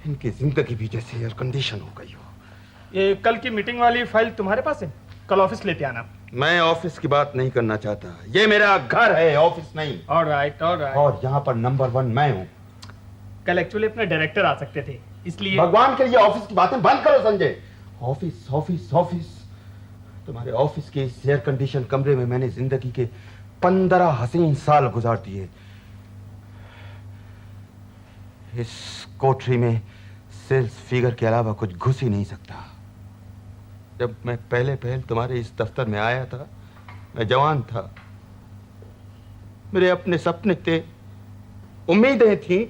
Speaker 2: इनकी जिंदगी भी जैसे एयर कंडीशन हो गई हो।
Speaker 3: ये कल की मीटिंग वाली फाइल तुम्हारे पास है? कल ऑफिस लेते आना।
Speaker 2: मैं ऑफिस की बात नहीं करना चाहता। ये मेरा घर है, ऑफिस नहीं।
Speaker 3: Alright alright.
Speaker 2: और यहाँ पर नंबर 1 मैं हूँ।
Speaker 3: कल एक्चुअली अपने डायरेक्टर आ सकते थे, इसलिए।
Speaker 2: भगवान के लिए ऑफिस की बातें बंद करो संजय। Office office office. तुम्हारे ऑफिस के इस एयर कंडीशन कमरे में मैंने जिंदगी के 15 हसीन साल गुजार दिए। इस कोठरी में सेल्स फिगर के अलावा कुछ घुस ही नहीं सकता। जब मैं पहले तुम्हारे इस दफ्तर में आया था, मैं जवान था। मेरे अपने सपने थे, उम्मीदें थी।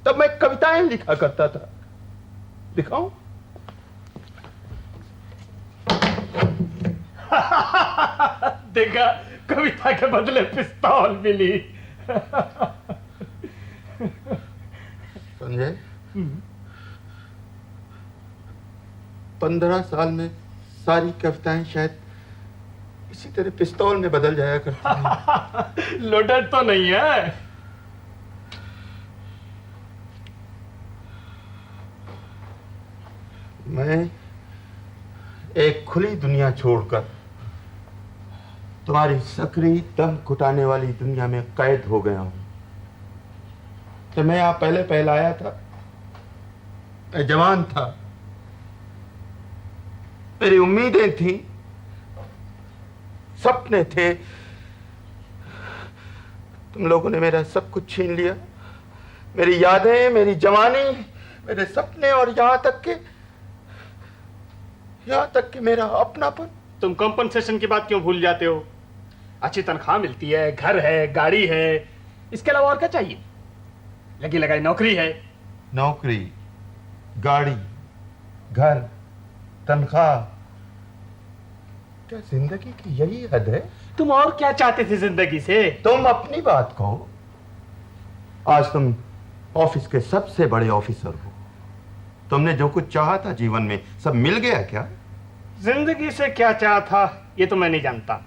Speaker 2: तब मैं कविताएं लिखा करता था। दिखाऊं?
Speaker 3: देखा, कविता के बदले पिस्तौल मिली।
Speaker 2: संजय, 15 साल में सारी कविताएं शायद इसी तरह पिस्तौल में बदल जाया करती हैं।
Speaker 3: लोडेड तो नहीं है।
Speaker 2: मैं एक खुली दुनिया छोड़कर तुम्हारी सकरी दम घुटाने वाली दुनिया में कैद हो गया हूं। जब मैं यहाँ पहले आया था, मैं जवान था। मेरी उम्मीदें थी, सपने थे। तुम लोगों ने मेरा सब कुछ छीन लिया। मेरी यादें, मेरी जवानी, मेरे सपने और यहाँ तक कि मेरा अपनापन।
Speaker 3: तुम कंपनसेशन की बात क्यों भूल जाते हो? अच्छी तनख्वाह मिलती है, घर है, गाड़ी है, इसके अलावा और क्या चाहिए? लगी लगाई नौकरी है।
Speaker 2: नौकरी, गाड़ी, घर, तनख्वाह, क्या जिंदगी की यही हद है?
Speaker 3: तुम और क्या चाहते थे जिंदगी से?
Speaker 2: तुम अपनी बात कहो। आज तुम ऑफिस के सबसे बड़े ऑफिसर हो। तुमने जो कुछ चाहा था जीवन में सब मिल गया क्या?
Speaker 3: जिंदगी से क्या चाहा था ये तो मैं नहीं जानता,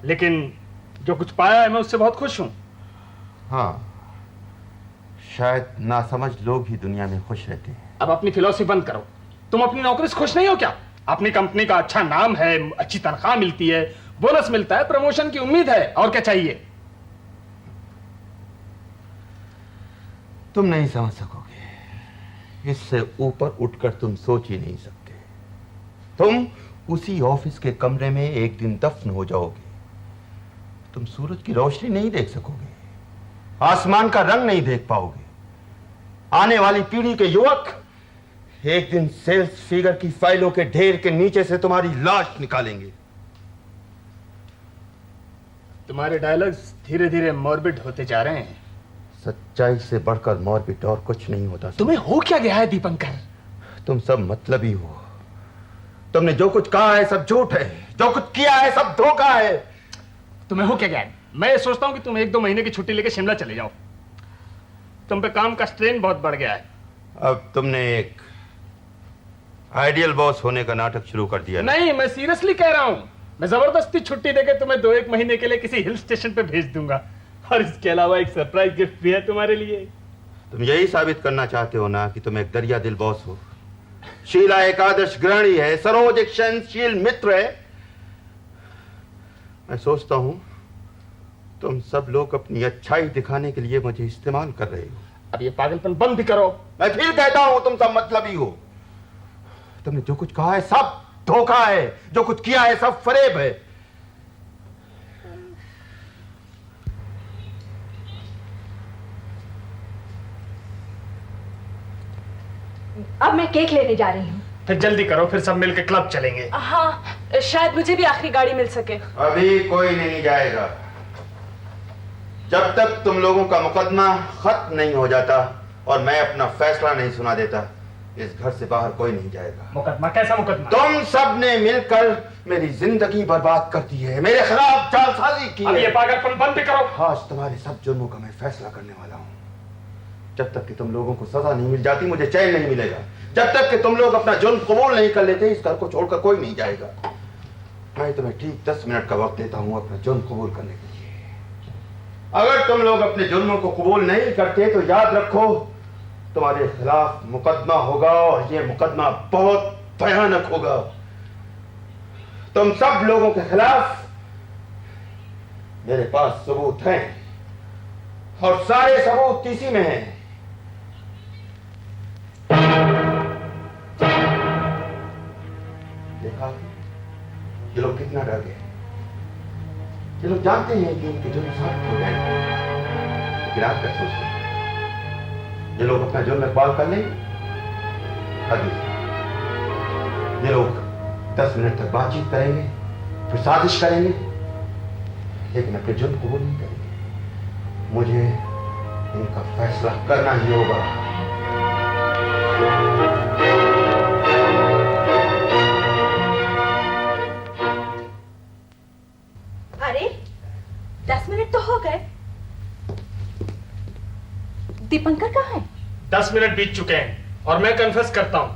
Speaker 3: लेकिन जो कुछ पाया है मैं उससे बहुत खुश हूं।
Speaker 2: हाँ, शायद नासमझ लोग ही दुनिया में खुश रहते हैं।
Speaker 3: अब अपनी फिलॉसफी बंद करो। तुम अपनी नौकरी से खुश नहीं हो क्या? अपनी कंपनी का अच्छा नाम है, अच्छी तनख्वाह मिलती है, बोनस मिलता है, प्रमोशन की उम्मीद है, और क्या चाहिए?
Speaker 2: तुम नहीं समझ सकोगे, इससे ऊपर उठकर तुम सोच ही नहीं सकते। तुम उसी ऑफिस के कमरे में एक दिन दफन हो जाओगे। तुम सूरज की रोशनी नहीं देख सकोगे, आसमान का रंग नहीं देख पाओगे। आने वाली पीढ़ी के युवक एक दिन सेल्स फिगर की फाइलों के ढेर के नीचे से तुम्हारी लाश निकालेंगे।
Speaker 3: तुम्हारे डायलॉग्स धीरे धीरे मॉर्बिड होते जा रहे हैं।
Speaker 2: सच्चाई से बढ़कर मॉर्बिड और कुछ नहीं होता।
Speaker 3: तुम्हें हो क्या गया है दीपंकर?
Speaker 2: तुम सब मतलबी हो। तुमने जो कुछ कहा है सब झूठ है, जो कुछ किया है सब धोखा है।
Speaker 3: तुम्हें हो क्या गया है? मैं सोचता हूं कि तुम 1-2 महीने की छुट्टी लेकर शिमला चले जाओ। तुम पे काम का स्ट्रेन बहुत बढ़ गया है।
Speaker 2: अब तुमने एक आइडियल बॉस होने का नाटक शुरू कर दिया।
Speaker 3: नहीं, मैं सीरियसली कह रहा हूं। मैं जबरदस्ती छुट्टी देकर तुम्हें 2-1 महीने के लिए किसी हिल स्टेशन पे भेज दूंगा, और इसके अलावा एक सरप्राइज गिफ्ट भी है तुम्हारे लिए।
Speaker 2: तुम यही साबित करना चाहते हो ना कि तुम एक दरिया दिल बॉस हो। शीला एक आदर्श गृहिणी है, सरोज एक सहनशील मित्र है। मैं सोचता हूं तुम सब लोग अपनी अच्छाई दिखाने के लिए मुझे इस्तेमाल कर रहे हो।
Speaker 3: अब ये पागलपन बंद भी करो।
Speaker 2: मैं फिर कहता हूं तुम सब मतलबी हो। तुमने जो कुछ कहा है सब धोखा है, जो कुछ किया है सब फरेब है।
Speaker 4: अब मैं केक लेने जा रही हूँ।
Speaker 3: फिर जल्दी करो, फिर सब मिलकर क्लब चलेंगे।
Speaker 5: हाँ, शायद मुझे भी आखिरी गाड़ी मिल सके।
Speaker 2: अभी कोई नहीं जाएगा जब तक तुम लोगों का मुकदमा खत्म नहीं हो जाता और मैं अपना फैसला नहीं सुना देता। इस घर से बाहर कोई नहीं जाएगा।
Speaker 3: मुकदमा? कैसा मुकदमा?
Speaker 2: तुम सब ने मिलकर मेरी जिंदगी बर्बाद कर दी है, मेरे खिलाफ जालसाजी की
Speaker 3: अब
Speaker 2: है।
Speaker 3: ये पागलपन बंद भी करो।
Speaker 2: आज तुम्हारे सब जुर्मों का मैं फैसला करने वाला हूँ। जब तक कि तुम लोगों को सजा नहीं मिल जाती मुझे चैन नहीं मिलेगा। जब तक कि तुम लोग अपना जुर्म कबूल नहीं कर लेते इस घर को छोड़कर कोई नहीं जाएगा। मैं तुम्हें ठीक 10 मिनट का वक्त देता हूँ अपना जुर्म कबूल करने के लिए। अगर तुम लोग अपने जुर्मों को कबूल नहीं करते तो याद रखो तुम्हारे खिलाफ मुकदमा होगा, और ये मुकदमा बहुत भयानक होगा। तुम सब लोगों के खिलाफ मेरे पास सबूत हैं, और सारे सबूत इसी में हैं। देखा ये लोग कितना डर गए। ये लोग जानते हैं कि उनके जुर्म साबित हो गए, लेकिन आप क्या सोचते हैं? ये लोग अपना जुर्म इकबाल कर लेंगे? ये लोग 10 मिनट तक बातचीत करेंगे, फिर साजिश करेंगे, लेकिन अपने जुर्म कबूल नहीं करेंगे। मुझे इनका फैसला करना ही होगा।
Speaker 4: अरे 10 मिनट तो हो गए। दीपंकर कहाँ है?
Speaker 3: 10 मिनट बीत चुके हैं और मैं कन्फेस करता हूं,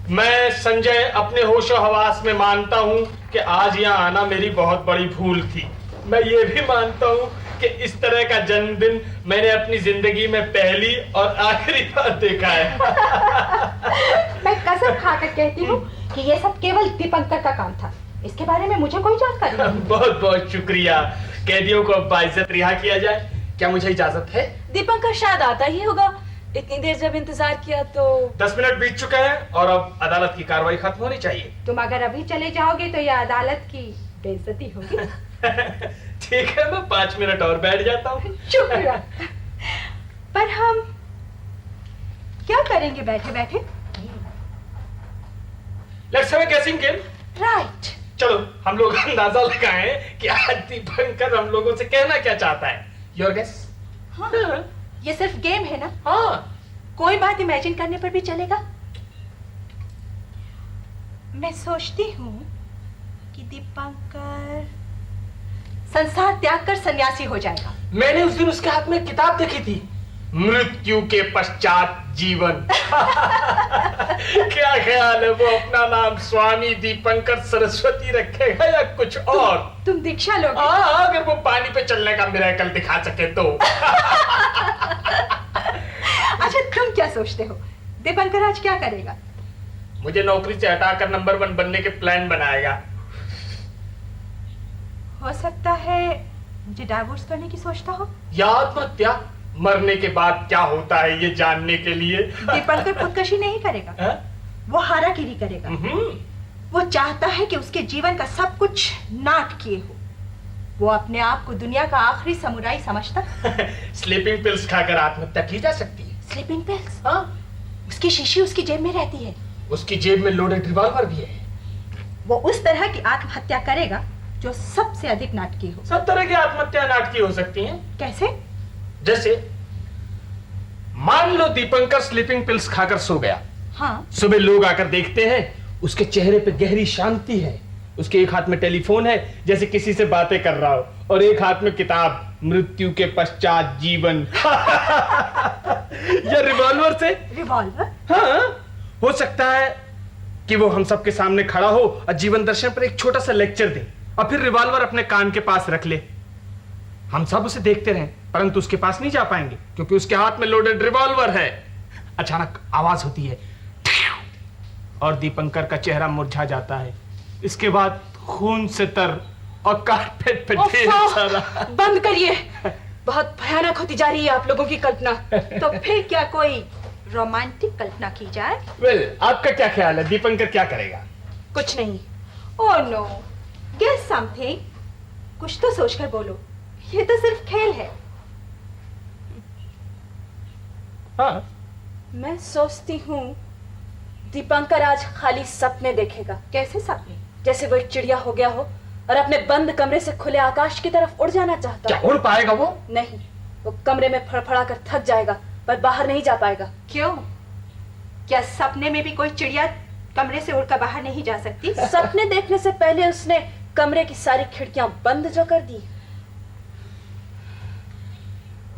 Speaker 3: मैं संजय अपने होशो हवास में मानता हूं कि आज यहाँ आना मेरी बहुत बड़ी भूल थी। मैं ये भी मानता हूं कि इस तरह का जन्मदिन मैंने अपनी जिंदगी में पहली और आखिरी बार देखा है।
Speaker 4: मैं कसम खाकर कहती हूँ कि ये सब केवल दीपंकर का काम था। इसके बारे में मुझे कोई जानकारी नहीं।
Speaker 3: बहुत बहुत शुक्रिया। कैदियों को बाइज्जत रिहा किया जाए। क्या मुझे इजाजत है?
Speaker 5: दीपंकर शायद आता ही होगा। इतनी देर जब इंतजार किया तो
Speaker 3: 10 मिनट बीत चुके हैं और अब अदालत की कार्रवाई खत्म होनी चाहिए।
Speaker 4: तुम अगर अभी चले जाओगे तो यह अदालत की बेइज्जती होगी।
Speaker 3: ठीक है, मैं 5 मिनट और बैठ जाता हूँ।
Speaker 4: चुप रहो। पर हम क्या करेंगे बैठे बैठे?
Speaker 3: लेट्स हैव अ गेसिंग गेम।
Speaker 4: राइट।
Speaker 3: चलो हम लोग अंदाजा लगाएं कि आज दीपंकर हम लोगों से कहना क्या चाहता है। Your guess?
Speaker 4: हाँ, ये सिर्फ गेम है ना?
Speaker 3: हाँ।
Speaker 4: कोई बात इमेजिन करने पर भी चलेगा। मैं सोचती हूँ कि दीपंकर संसार त्याग कर सन्यासी हो जाएगा।
Speaker 3: मैंने उस दिन उसके हाथ में किताब देखी थी, मृत्यु के पश्चात जीवन। वो अपना नाम स्वामी दीपंकर सरस्वती रखेगा या कुछ और?
Speaker 4: तुम दीक्षा लोगे?
Speaker 3: हाँ, अगर वो पानी पे चलने का मिरेकल दिखा सके तो।
Speaker 4: अच्छा, तुम क्या सोचते हो दीपंकर आज क्या करेगा?
Speaker 3: मुझे नौकरी से हटाकर नंबर 1 बनने के प्लान बनाएगा।
Speaker 4: हो सकता है मुझे डाइवोर्स करने की सोचता हो।
Speaker 3: या आत्महत्या, मरने के बाद क्या होता है ये जानने के लिए।
Speaker 4: दीपंकर खुदकशी नहीं करेगा।
Speaker 3: हाँ?
Speaker 4: वो हारागिरी करेगा। वो चाहता है कि उसके जीवन का सब कुछ नाटकीय हो। वो अपने आप को दुनिया का आखिरी समुराई समझता।
Speaker 3: स्लीपिंग पिल्स खाकर आत्महत्या की जा सकती है।
Speaker 4: Sleeping pills?
Speaker 3: हाँ,
Speaker 4: उसकी शीशी उसकी जेब में रहती है।
Speaker 3: उसकी जेब में लोडेड रिवॉल्वर भी है।
Speaker 4: वो उस तरह की आत्महत्या करेगा जो सबसे अधिक नाटकीय हो।
Speaker 3: सब तरह की आत्महत्या नाटकीय हो सकती हैं।
Speaker 4: कैसे?
Speaker 3: जैसे मान लो दीपंकर स्लीपिंग पिल्स खाकर सो गया।
Speaker 4: हाँ।
Speaker 3: सुबह लोग आकर देखते हैं उसके चेहरे पे गहरी शांति है। उसके एक हाथ में टेलीफोन है जैसे किसी से बातें कर रहा हो, और एक हाथ में किताब मृत्यु के पश्चात जीवन। या रिवॉल्वर से।
Speaker 4: रिवॉल्वर?
Speaker 3: हाँ, हो सकता है कि वो हम सबके सामने खड़ा हो और जीवन दर्शन पर एक छोटा सा लेक्चर दे और फिर रिवॉल्वर अपने कान के पास रख ले। हम सब उसे देखते रहें परंतु उसके पास नहीं जा पाएंगे क्योंकि उसके हाथ में लोडेड रिवॉल्वर है। अचानक आवाज होती है और दीपंकर का चेहरा मुरझा जाता है। इसके बाद खून से तर और कारपेट पे ढेर सारा।
Speaker 5: बंद करिए, बहुत भयानक होती जा रही है आप लोगों की कल्पना।
Speaker 4: तो फिर क्या कोई रोमांटिक कल्पना की जाए?
Speaker 3: वेल, आपका क्या ख्याल है दीपंकर क्या करेगा?
Speaker 5: कुछ नहीं।
Speaker 4: Oh no, guess something. कुछ तो सोचकर बोलो, ये तो सिर्फ खेल है।
Speaker 3: हाँ,
Speaker 5: मैं सोचती हूँ दीपंकर आज खाली सपने देखेगा।
Speaker 4: कैसे सपने?
Speaker 5: जैसे वो एक चिड़िया हो गया हो और अपने बंद कमरे से खुले आकाश की तरफ उड़ जाना चाहता
Speaker 3: क्या
Speaker 5: हो।
Speaker 3: उड़ पाएगा वो?
Speaker 5: नहीं, वो कमरे में फड़फड़ा कर थक जाएगा पर बाहर नहीं जा पाएगा।
Speaker 4: क्यों? क्या सपने में भी कोई चिड़िया कमरे से उड़कर बाहर नहीं जा सकती?
Speaker 5: सपने देखने से पहले उसने कमरे की सारी खिड़कियां बंद जो कर दी।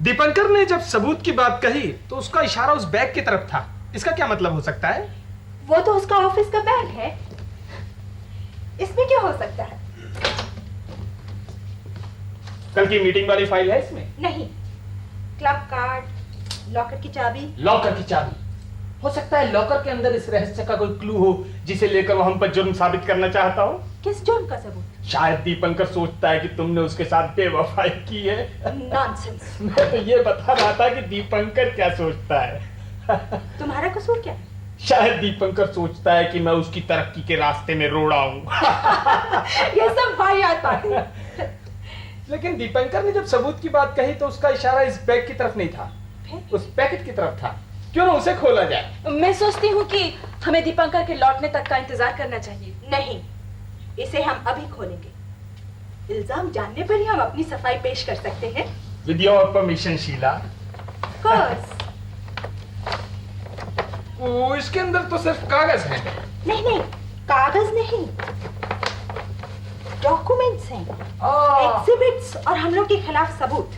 Speaker 3: दीपंकर ने जब सबूत की बात कही तो उसका इशारा उस बैग की तरफ था। इसका क्या मतलब हो सकता है?
Speaker 4: वो तो उसका ऑफिस का बैग है। इसमें क्या हो सकता है?
Speaker 3: कल की मीटिंग वाली फाइल है इसमें?
Speaker 4: नहीं। क्लब कार्ड, लॉकर की चाबी।
Speaker 3: लॉकर की चाबी। हो सकता है लॉकर के अंदर इस रहस्य का कोई क्लू हो जिसे लेकर वो हम पर जुर्म साबित करना चाहता हो।
Speaker 4: किस जुर्म का सबूत?
Speaker 3: शायद दीपंकर सोचता है कि तुमने उसके साथ बेवफाई की है।
Speaker 4: नॉनसेंस।
Speaker 3: मैं तो ये बता रहा था कि दीपंकर क्या सोचता है।
Speaker 4: तुम्हारा कसूर क्या है?
Speaker 3: शायद दीपंकर सोचता है कि मैं उसकी तरक्की के रास्ते में रोड़ा हूं।
Speaker 4: ये सब वाहियात बातें।
Speaker 3: लेकिन दीपंकर ने जब सबूत की बात कही तो उसका इशारा इस बैग की तरफ नहीं था, उस पैकेट की तरफ था। क्यों ना उसे खोला जाए?
Speaker 5: मैं सोचती हूँ कि हमें दीपंकर के लौटने तक का इंतजार करना चाहिए।
Speaker 4: नहीं, इसे हम अभी खोलेंगे। इल्जाम जानने पर ही हम अपनी सफाई पेश कर सकते हैं।
Speaker 3: With your permission Sheela.
Speaker 4: Course.
Speaker 3: ओ, इसके अंदर तो सिर्फ कागज है।
Speaker 4: नहीं नहीं, कागज नहीं, डॉक्यूमेंट्स हैं, एग्जिबिट्स और हम लोग के खिलाफ सबूत।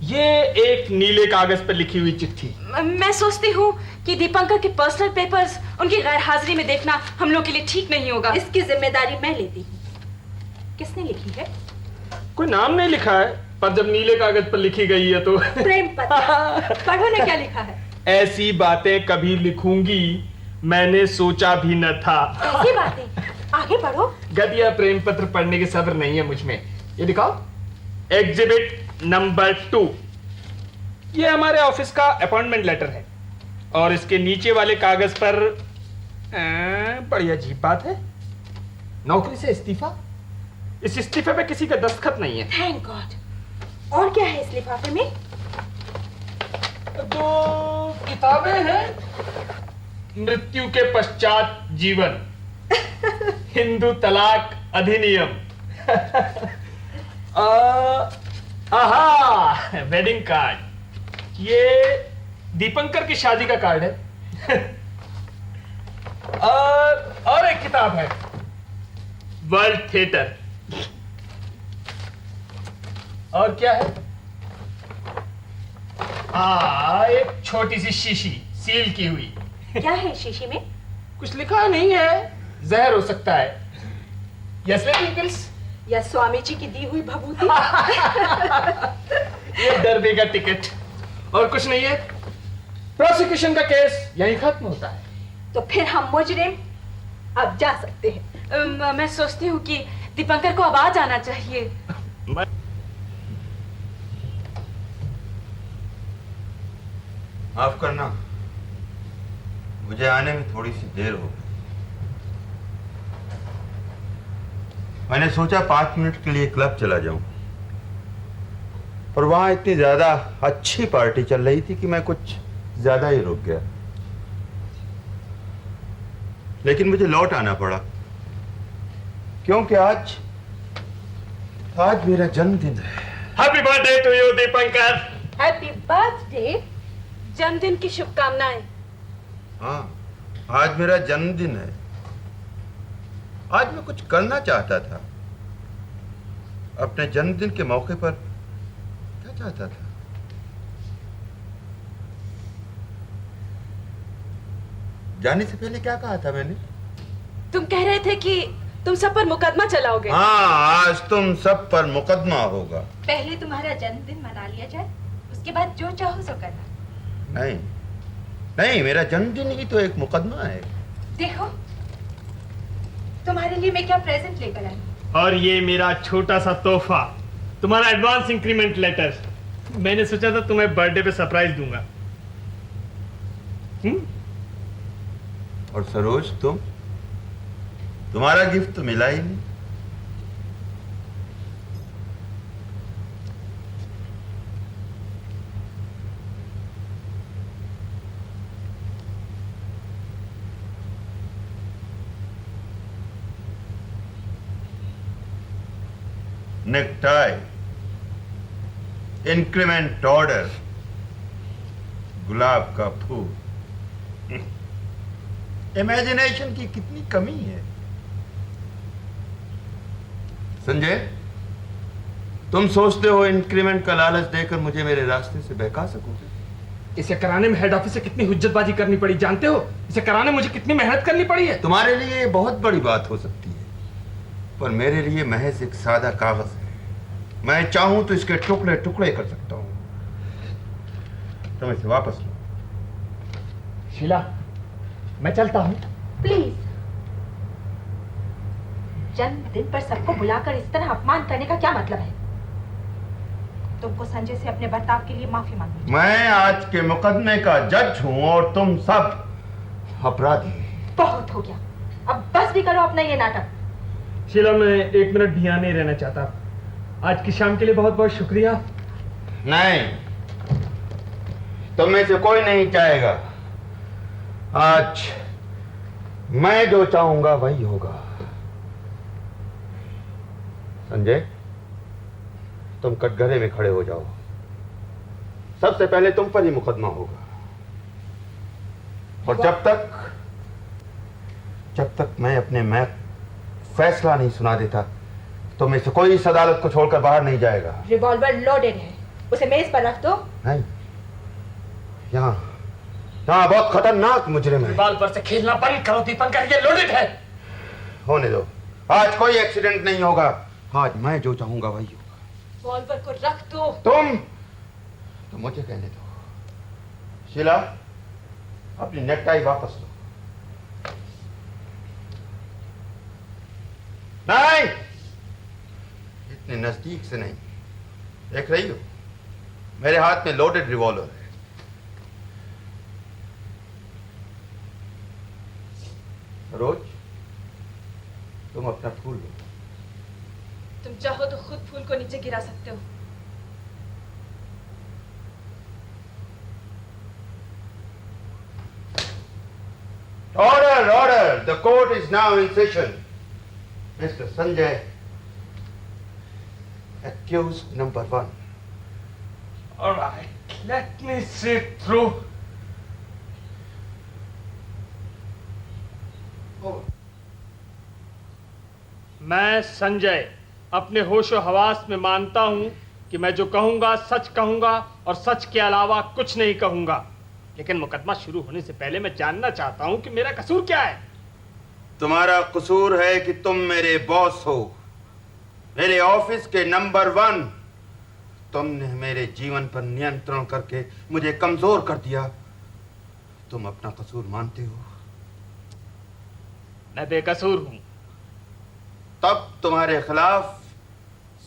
Speaker 3: ये एक नीले कागज पर लिखी हुई चिट्ठी।
Speaker 5: मैं सोचती हूँ कि दीपंकर के पर्सनल पेपर्स उनकी गैर हाजिरी में देखना हम लोग के लिए ठीक नहीं होगा।
Speaker 4: इसकी जिम्मेदारी मैं लेती हूँ। किसने लिखी है?
Speaker 3: कोई नाम नहीं लिखा है, पर जब नीले कागज पर लिखी गई है तो
Speaker 4: प्रेम पत्र। पढ़ो ना क्या लिखा है।
Speaker 3: ऐसी बातें कभी लिखूंगी मैंने सोचा भी न था।
Speaker 4: ऐसी बातें? आगे पढ़ो।
Speaker 3: गद्य प्रेम पत्र पढ़ने की सब्र नहीं है मुझ में। ये दिखाओ, एग्जिबिट नंबर 2। ये हमारे ऑफिस का अपॉइंटमेंट लेटर है और इसके नीचे वाले कागज पर बड़ी अजीब बात है, नौकरी से इस्तीफा। इस इस्तीफे पे किसी का दस्तखत नहीं है।
Speaker 4: Thank God. और क्या है इस लिफाफे में?
Speaker 3: तो किताबें हैं, मृत्यु के पश्चात जीवन, हिंदू तलाक अधिनियम, आहा वेडिंग कार्ड, ये दीपंकर की शादी का कार्ड है। और एक किताब है, वर्ल्ड थिएटर। और क्या है? एक छोटी सी शीशी सील की हुई।
Speaker 4: क्या है शीशी में?
Speaker 3: कुछ लिखा नहीं है, जहर हो सकता है। यस पिंकल्स,
Speaker 4: या स्वामी जी की दी हुई भभूति।
Speaker 3: ये डर देगा टिकट और कुछ नहीं है। प्रोसिक्यूशन का केस यहीं खत्म होता है।
Speaker 4: तो फिर हम मुजरिम अब जा सकते हैं।
Speaker 5: मैं सोचती हूँ कि दीपंकर को अब आ जाना चाहिए।
Speaker 2: माफ करना, मुझे आने में थोड़ी सी देर हो गई। मैंने सोचा 5 मिनट के लिए क्लब चला जाऊं, और वहां इतनी ज्यादा अच्छी पार्टी चल रही थी कि मैं कुछ ज्यादा ही रुक गया। लेकिन मुझे लौट आना पड़ा, क्योंकि आज मेरा जन्मदिन है।
Speaker 3: Happy birthday to you Dipankar.
Speaker 4: Happy birthday.
Speaker 5: जन्मदिन की शुभकामनाएं।
Speaker 2: हाँ, आज मेरा जन्मदिन है। आज मैं कुछ करना चाहता था। अपने जन्मदिन के मौके पर क्या चाहता था? जाने से पहले क्या कहा था मैंने?
Speaker 5: तुम कह रहे थे कि तुम सब पर मुकदमा चलाओगे।
Speaker 2: हाँ, आज तुम सब पर मुकदमा होगा।
Speaker 4: पहले तुम्हारा जन्मदिन मना लिया जाए, उसके बाद जो चाहो सो करना।
Speaker 2: नहीं नहीं, मेरा जन्मदिन ही तो एक मुकदमा है।
Speaker 4: देखो तुम्हारे लिए मैं क्या प्रेजेंट लेकर आई।
Speaker 3: और ये मेरा छोटा सा तोहफा, तुम्हारा एडवांस इंक्रीमेंट लेटर। मैंने सोचा था तुम्हें बर्थडे पे सरप्राइज दूंगा।
Speaker 2: और सरोज, तुम्हारा गिफ्ट तो मिला ही नहीं। नेकटाई, इंक्रीमेंट ऑर्डर, गुलाब का फूल। इमेजिनेशन की कितनी कमी है। संजय, तुम सोचते हो इंक्रीमेंट का लालच देकर मुझे मेरे रास्ते से बहका सकोगे?
Speaker 3: इसे कराने में हेड ऑफिस से कितनी हुज्जतबाजी करनी पड़ी जानते हो? इसे कराने मुझे कितनी मेहनत करनी पड़ी है।
Speaker 2: तुम्हारे लिए ये बहुत बड़ी बात हो सकती है, पर मेरे लिए महज एक सादा कागज है। मैं चाहूं तो इसके टुकड़े टुकड़े कर सकता हूं। तुम इसे वापस लो।
Speaker 3: शीला, मैं चलता हूं।
Speaker 4: प्लीज। जन्मदिन पर सबको बुलाकर इस तरह अपमान करने का क्या मतलब है? तुमको संजय से अपने बर्ताव के लिए माफी मांगनी।
Speaker 2: मैं आज के मुकदमे का जज हूं और तुम सब अपराधी।
Speaker 4: बहुत हो गया, अब बस भी करो अपना ये नाटक।
Speaker 3: शीला, मैं 1 मिनट भी यहाँ नहीं रहना चाहता। आज की शाम के लिए बहुत बहुत शुक्रिया।
Speaker 2: नहीं, तुम में से कोई नहीं चाहेगा। आज मैं जो चाहूंगा वही होगा। संजय, तुम कटघरे में खड़े हो जाओ। सबसे पहले तुम पर ही मुकदमा होगा, और जब तक मैं फैसला नहीं सुना देता, तो में से कोई इस अदालत को छोड़कर बाहर नहीं जाएगा।
Speaker 4: रिवॉल्वर लोडेड है, उसे मेज पर रख दो।
Speaker 2: नहीं, यहाँ बहुत खतरनाक मुजरिम है।
Speaker 3: रिवॉल्वर से खेलना बंद करो दीपंकर, ये लोडेड है।
Speaker 2: होने दो, आज कोई एक्सीडेंट नहीं होगा। आज मैं जो चाहूंगा वही होगा।
Speaker 5: रिवॉल्वर को रख दो।
Speaker 2: तुम तो मुझे कहने दो। शीला, अपनी नेकटाई वापस लो। नहीं, इतने नजदीक से नहीं। देख रही हो, मेरे हाथ में लोडेड रिवॉल्वर है। रोज, तुम अपना फूल लो।
Speaker 5: तुम चाहो तो खुद फूल को नीचे गिरा सकते हो।
Speaker 2: Order, order! The court is now in session. Mr. Sanjay, accused number 1.
Speaker 3: All right, let me sit through.
Speaker 2: Over.
Speaker 3: मैं संजय अपने होशो हवास में मानता हूं कि मैं जो कहूंगा सच कहूंगा और सच के अलावा कुछ नहीं कहूंगा। लेकिन मुकदमा शुरू होने से पहले मैं जानना चाहता हूं कि मेरा कसूर क्या है।
Speaker 2: तुम्हारा कसूर है कि तुम मेरे बॉस हो, मेरे ऑफिस के नंबर 1। तुमने मेरे जीवन पर नियंत्रण करके मुझे कमजोर कर दिया। तुम अपना कसूर मानते हो?
Speaker 3: मैं बेकसूर हूं।
Speaker 2: तब तुम्हारे खिलाफ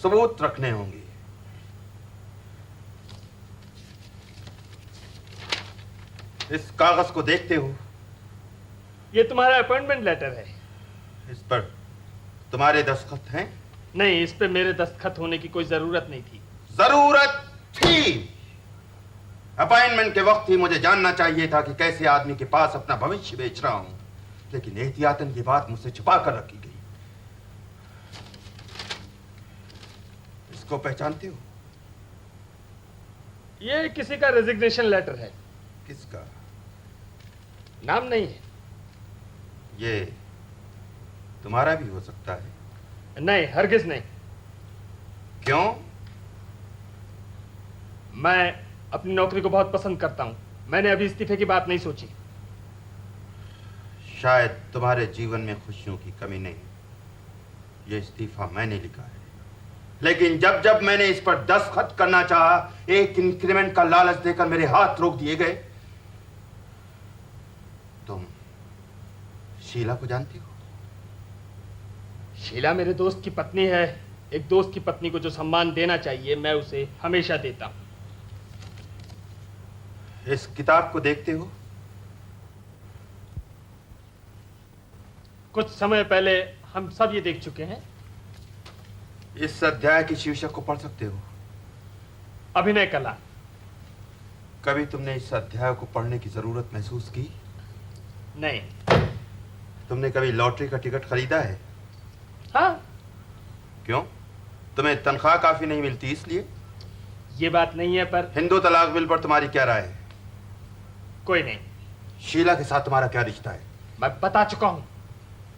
Speaker 2: सबूत रखने होंगे। इस कागज को देखते हो?
Speaker 3: ये तुम्हारा अपॉइंटमेंट लेटर है।
Speaker 2: इस पर तुम्हारे दस्तखत हैं?
Speaker 3: नहीं, इस पे मेरे दस्तखत होने की कोई जरूरत नहीं थी।
Speaker 2: जरूरत थी। अपॉइंटमेंट के वक्त ही मुझे जानना चाहिए था कि कैसे आदमी के पास अपना भविष्य बेच रहा हूं, लेकिन एहतियातन ये बात मुझसे छुपा कर रखी गई। इसको पहचानते हो?
Speaker 3: ये किसी का रेजिग्नेशन लेटर है।
Speaker 2: किसका?
Speaker 3: नाम नहीं है।
Speaker 2: ये तुम्हारा भी हो सकता है।
Speaker 3: नहीं, हरगिज नहीं।
Speaker 2: क्यों?
Speaker 3: मैं अपनी नौकरी को बहुत पसंद करता हूं। मैंने अभी इस्तीफे की बात नहीं सोची।
Speaker 2: शायद तुम्हारे जीवन में खुशियों की कमी नहीं। ये इस्तीफा मैंने लिखा है, लेकिन जब जब मैंने इस पर दस्तखत करना चाहा, एक इंक्रीमेंट का लालच देकर मेरे हाथ रोक दिए गए। तुम शीला को जानती हो?
Speaker 3: शीला मेरे दोस्त की पत्नी है। एक दोस्त की पत्नी को जो सम्मान देना चाहिए मैं उसे हमेशा देता हूं।
Speaker 2: इस किताब को देखते हो?
Speaker 3: कुछ समय पहले हम सब ये देख चुके हैं।
Speaker 2: इस अध्याय की शीर्षक को पढ़ सकते हो?
Speaker 3: अभिनय कला।
Speaker 2: कभी तुमने इस अध्याय को पढ़ने की जरूरत महसूस की?
Speaker 3: नहीं।
Speaker 2: तुमने कभी लॉटरी का टिकट खरीदा है?
Speaker 3: हाँ।
Speaker 2: क्यों? तुम्हें तनख्वाह काफी नहीं मिलती इसलिए?
Speaker 3: ये बात नहीं है, पर
Speaker 2: हिंदू तलाक बिल पर तुम्हारी क्या राय है?
Speaker 3: कोई नहीं।
Speaker 2: शीला के साथ तुम्हारा क्या रिश्ता है?
Speaker 3: मैं बता चुका हूं।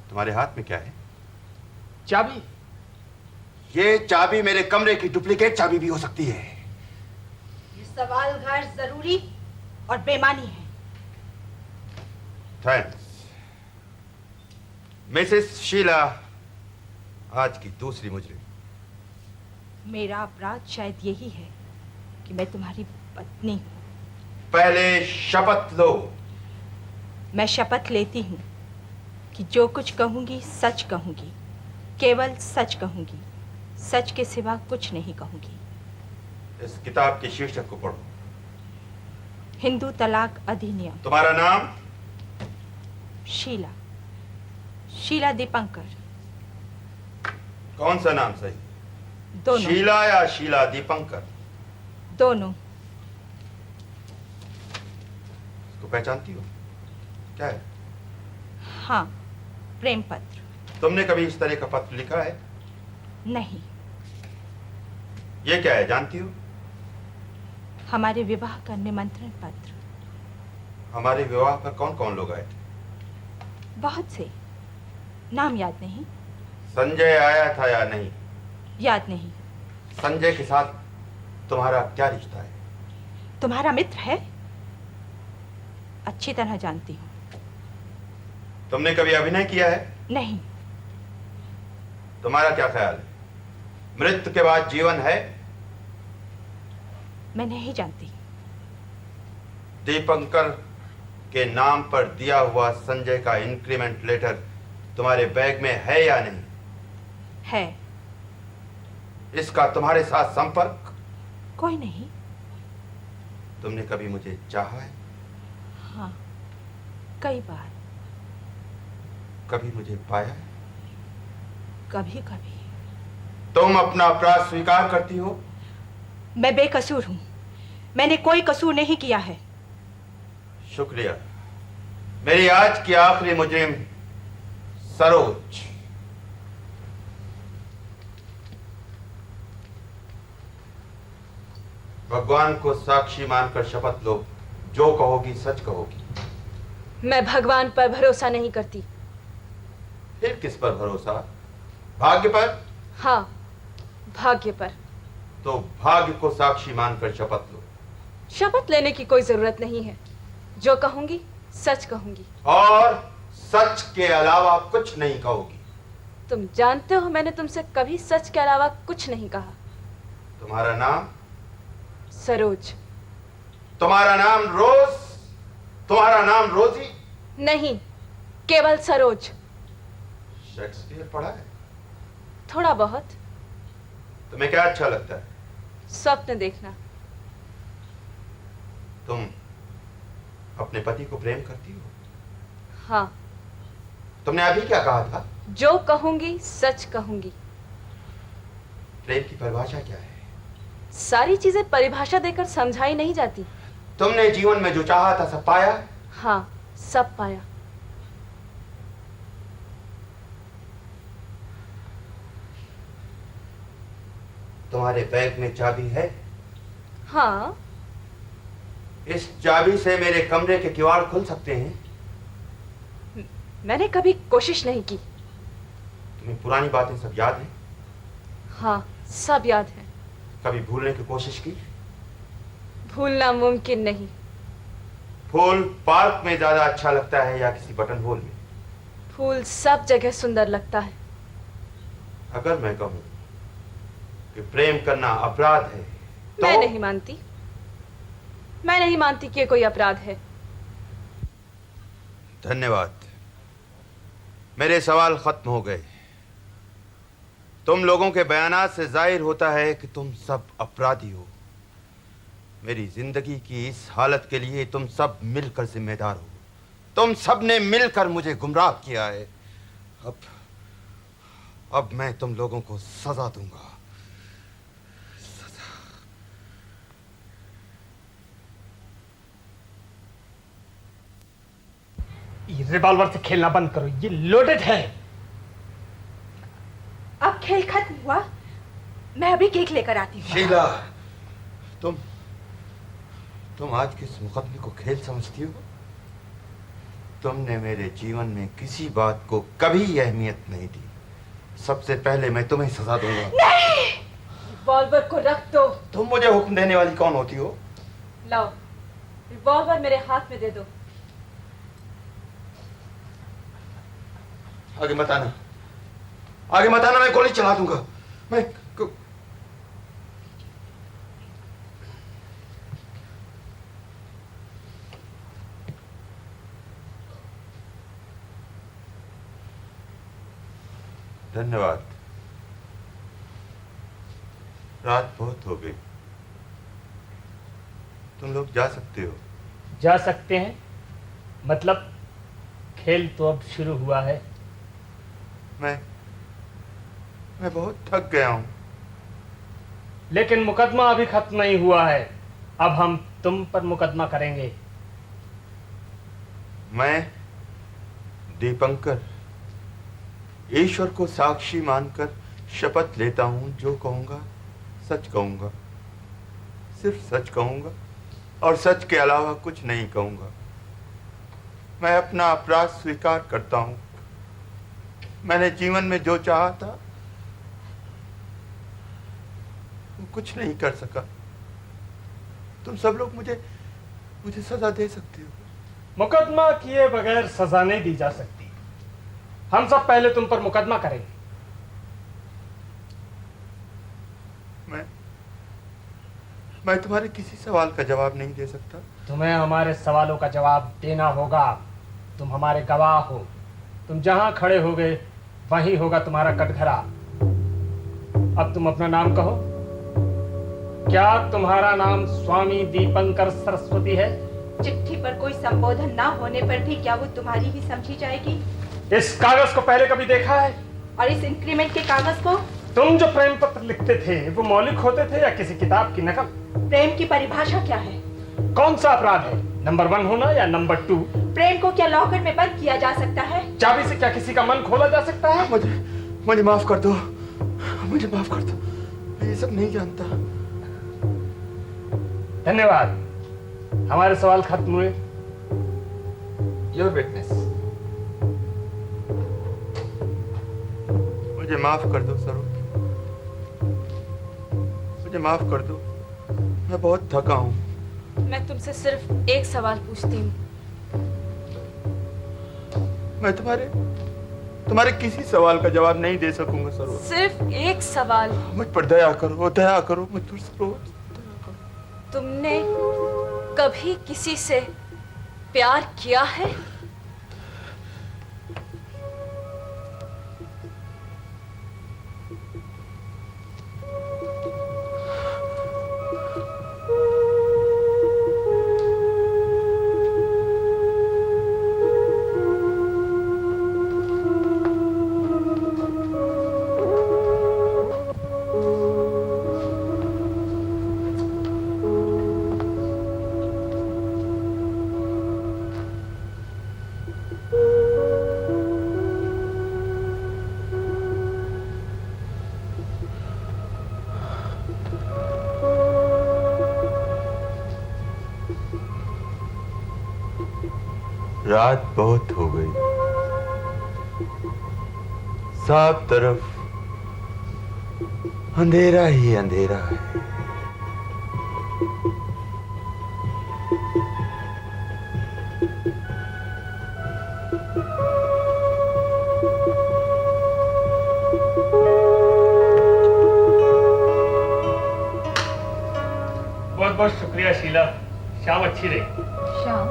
Speaker 2: तुम्हारे हाथ में क्या है?
Speaker 3: चाबी।
Speaker 2: ये चाबी मेरे कमरे की डुप्लीकेट चाबी भी हो सकती है।
Speaker 4: ये सवाल गैर जरूरी और बेमानी है।
Speaker 2: थैंक्स। मिसेस शीला, आज की दूसरी मुजरिम।
Speaker 4: मेरा अपराध शायद यही है कि मैं तुम्हारी पत्नी हूं।
Speaker 2: पहले शपथ लो।
Speaker 4: मैं शपथ लेती हूँ कि जो कुछ कहूँगी सच कहूँगी, केवल सच कहूँगी, सच के सिवा कुछ नहीं कहूँगी।
Speaker 2: इस किताब के शीर्षक को पढ़ो।
Speaker 4: हिंदू तलाक अधिनियम।
Speaker 2: तुम्हारा नाम?
Speaker 4: शीला। शीला दीपंकर।
Speaker 2: कौन सा नाम सही?
Speaker 4: दोनों।
Speaker 2: शीला या शीला दीपंकर?
Speaker 4: दोनों।
Speaker 2: इसको पहचानती हो? क्या है?
Speaker 4: हाँ, प्रेम पत्र।
Speaker 2: तुमने कभी इस तरह का पत्र लिखा है?
Speaker 4: नहीं।
Speaker 2: ये क्या है, जानती हो?
Speaker 4: हमारे विवाह का निमंत्रण पत्र।
Speaker 2: हमारे विवाह पर कौन कौन लोग आए थे?
Speaker 4: बहुत से, नाम याद नहीं।
Speaker 2: संजय आया था या नहीं?
Speaker 4: याद नहीं।
Speaker 2: संजय के साथ तुम्हारा क्या रिश्ता है?
Speaker 4: तुम्हारा मित्र है? अच्छी तरह जानती हूँ।
Speaker 2: तुमने कभी अभिनय किया है?
Speaker 4: नहीं।
Speaker 2: तुम्हारा क्या ख्याल है, मृत्यु के बाद जीवन है?
Speaker 4: मैं नहीं जानती।
Speaker 2: दीपंकर के नाम पर दिया हुआ संजय का इंक्रीमेंट लेटर तुम्हारे बैग में है या नहीं?
Speaker 4: है।
Speaker 2: इसका तुम्हारे साथ संपर्क?
Speaker 4: कोई नहीं।
Speaker 2: तुमने कभी मुझे चाहा है?
Speaker 4: हाँ, कई बार।
Speaker 2: कभी मुझे पाया है?
Speaker 4: कभी कभी।
Speaker 2: तुम अपना अपराध स्वीकार करती हो?
Speaker 4: मैं बेकसूर हूँ। मैंने कोई कसूर नहीं किया है।
Speaker 2: शुक्रिया। मेरी आज की आखिरी मुजरिम सरोज। भगवान को साक्षी मानकर शपथ लो, जो कहोगी सच कहोगी।
Speaker 5: मैं भगवान पर भरोसा नहीं करती।
Speaker 2: फिर किस पर भरोसा? भाग्य पर?
Speaker 5: हाँ, भाग्य पर।
Speaker 2: तो भाग्य को साक्षी मानकर शपथ लो।
Speaker 5: शपथ लेने की कोई जरूरत नहीं है। जो कहूंगी सच कहूंगी।
Speaker 2: और सच के अलावा कुछ नहीं कहोगी।
Speaker 5: तुम जानते हो मैंने तुमसे कभी सच के अलावा कुछ नहीं कहा।
Speaker 2: तुम्हारा नाम?
Speaker 5: सरोज।
Speaker 2: तुम्हारा नाम रोज? तुम्हारा नाम रोजी?
Speaker 5: नहीं, केवल सरोज।
Speaker 2: शेक्सपियर पढ़ा है?
Speaker 5: थोड़ा बहुत।
Speaker 2: तुम्हें क्या अच्छा लगता है?
Speaker 5: स्वप्न देखना।
Speaker 2: तुम अपने पति को प्रेम करती हो?
Speaker 5: हाँ।
Speaker 2: तुमने अभी क्या कहा था?
Speaker 5: जो कहूंगी सच कहूंगी।
Speaker 2: प्रेम की परिभाषा क्या है?
Speaker 5: सारी चीजें परिभाषा देकर समझाई नहीं जाती।
Speaker 2: तुमने जीवन में जो चाहा था सब पाया?
Speaker 5: हाँ, सब पाया।
Speaker 2: तुम्हारे बैग में चाबी है?
Speaker 5: हाँ।
Speaker 2: इस चाबी से मेरे कमरे के किवाड़ खुल सकते हैं?
Speaker 5: मैंने कभी कोशिश नहीं की।
Speaker 2: तुम्हें पुरानी बातें सब याद हैं?
Speaker 5: हाँ, सब याद है।
Speaker 2: कभी भूलने की कोशिश की?
Speaker 5: भूलना मुमकिन नहीं।
Speaker 2: फूल पार्क में ज्यादा अच्छा लगता है या किसी बटन होल में?
Speaker 5: फूल सब जगह सुंदर लगता है।
Speaker 2: अगर मैं कहूं कि प्रेम करना अपराध है तो?
Speaker 5: मैं नहीं मानती। मैं नहीं मानती कि ये कोई अपराध है।
Speaker 2: धन्यवाद, मेरे सवाल खत्म हो गए। तुम लोगों के बयानात से जाहिर होता है कि तुम सब अपराधी हो। मेरी जिंदगी की इस हालत के लिए तुम सब मिलकर जिम्मेदार हो। तुम सब ने मिलकर मुझे गुमराह किया है। अब मैं तुम लोगों को सजा दूंगा।
Speaker 3: रिवॉल्वर से खेलना बंद करो, ये लोडेड है।
Speaker 4: अब खेल खत्म हुआ, मैं अभी केक लेकर आती हूँ।
Speaker 2: शीला, तुम आज किस मुकदमे को खेल समझती हो? तुमने मेरे जीवन में किसी बात को कभी अहमियत नहीं दी। सबसे पहले मैं तुम्हें सजा दूंगा।
Speaker 4: नहीं!
Speaker 5: रिवॉल्वर को रख दो।
Speaker 2: तुम मुझे हुक्म देने वाली कौन होती हो?
Speaker 5: लाओ, रिवॉल्वर मेरे हाथ में दे दो।
Speaker 2: आगे मत आना, आगे मत आना, मैं गोली चला दूंगा। धन्यवाद। रात बहुत हो गई, तुम लोग जा सकते हो।
Speaker 3: जा सकते हैं? मतलब खेल तो अब शुरू हुआ है।
Speaker 2: मैं बहुत थक गया हूं।
Speaker 3: लेकिन मुकदमा अभी खत्म नहीं हुआ है। अब हम तुम पर मुकदमा करेंगे।
Speaker 2: मैं दीपंकर ईश्वर को साक्षी मानकर शपथ लेता हूं, जो कहूंगा सच कहूंगा, सिर्फ सच कहूंगा और सच के अलावा कुछ नहीं कहूंगा। मैं अपना अपराध स्वीकार करता हूं। मैंने जीवन में जो चाहा था वो कुछ नहीं कर सका। तुम सब लोग मुझे सजा दे सकते हो।
Speaker 3: मुकदमा किए बगैर सजा नहीं दी जा सकती। हम सब पहले तुम पर मुकदमा करेंगे।
Speaker 2: मैं तुम्हारे किसी सवाल का जवाब नहीं दे सकता।
Speaker 3: तुम्हें हमारे सवालों का जवाब देना होगा। तुम हमारे गवाह हो। तुम जहां खड़े हो गए वहीं होगा तुम्हारा कटघरा। अब तुम अपना नाम कहो। क्या तुम्हारा नाम स्वामी दीपंकर सरस्वती है?
Speaker 4: चिट्ठी पर कोई संबोधन ना होने पर भी क्या वो तुम्हारी ही समझी जाएगी?
Speaker 3: इस कागज को पहले कभी देखा है?
Speaker 4: और इस इंक्रीमेंट के कागज को?
Speaker 3: तुम जो प्रेम पत्र लिखते थे वो मौलिक होते थे या किसी किताब की नकल?
Speaker 4: प्रेम की परिभाषा क्या है?
Speaker 3: कौन सा अपराध है, नंबर 1 होना या नंबर 2?
Speaker 4: प्रेम को क्या लॉकर में बंद किया जा सकता है?
Speaker 3: चाबी से क्या किसी का मन खोला जा सकता है?
Speaker 2: मुझे माफ कर दो, मुझे माफ कर दो। मैं ये सब नहीं जानता।
Speaker 3: धन्यवाद, हमारे सवाल खत्म हुए। Your witness.
Speaker 2: मुझे माफ कर दो सरोज, मुझे माफ कर दो। मैं बहुत थका हूँ।
Speaker 5: मैं तुमसे सिर्फ एक सवाल पूछती हूँ।
Speaker 2: मैं तुम्हारे किसी सवाल का जवाब नहीं दे सकूंगा सरोज।
Speaker 5: सिर्फ एक सवाल।
Speaker 2: मुझ पर दया करो, दया करो मुझ पर सरोज।
Speaker 5: तुमने कभी किसी से प्यार किया है?
Speaker 2: रात बहुत हो गई, सब तरफ अंधेरा ही अंधेरा है।
Speaker 3: बहुत बहुत शुक्रिया शीला, शाम अच्छी रही।
Speaker 4: शाम,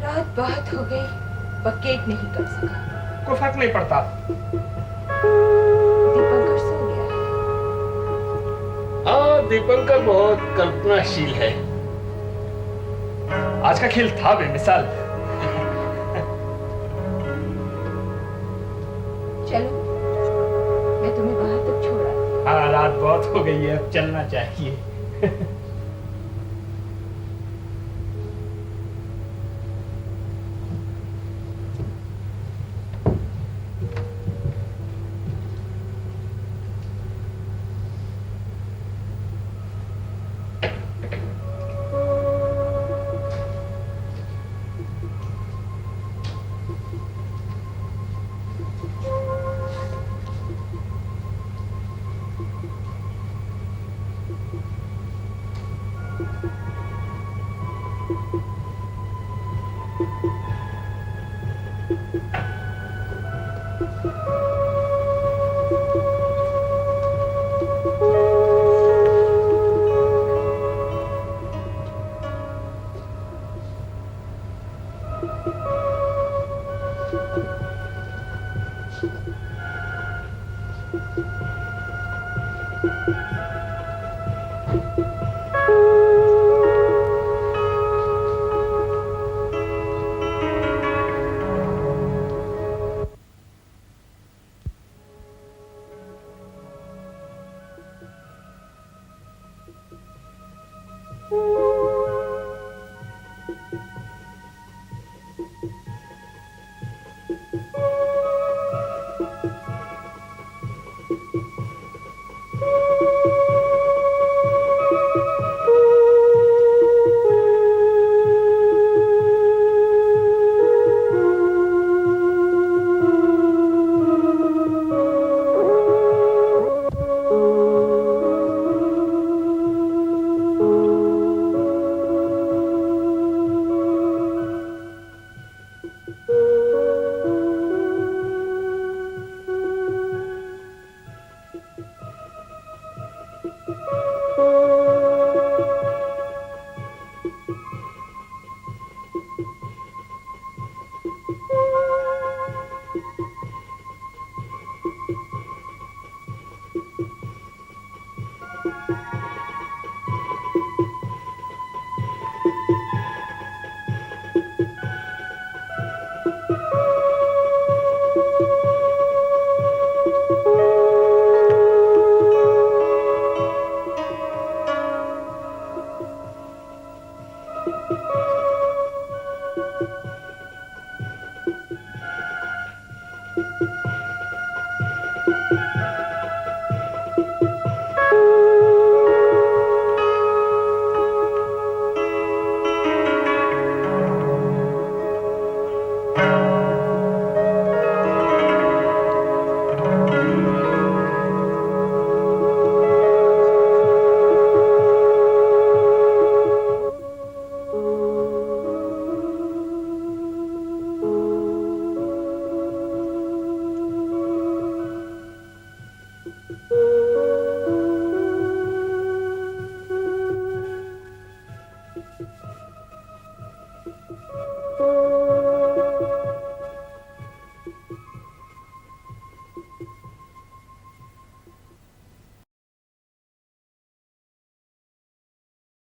Speaker 4: रात बहुत हो गई, पर केक नहीं कर सका।
Speaker 3: कोई फर्क नहीं पड़ता।
Speaker 4: दीपंकर सो गया।
Speaker 3: हाँ, दीपंकर बहुत कल्पनाशील है। आज का खेल था बेमिसाल।
Speaker 4: चलो, मैं तुम्हें वहां तक छोड़ आती हूँ।
Speaker 3: हाँ, रात बहुत हो गई है, अब चलना चाहिए।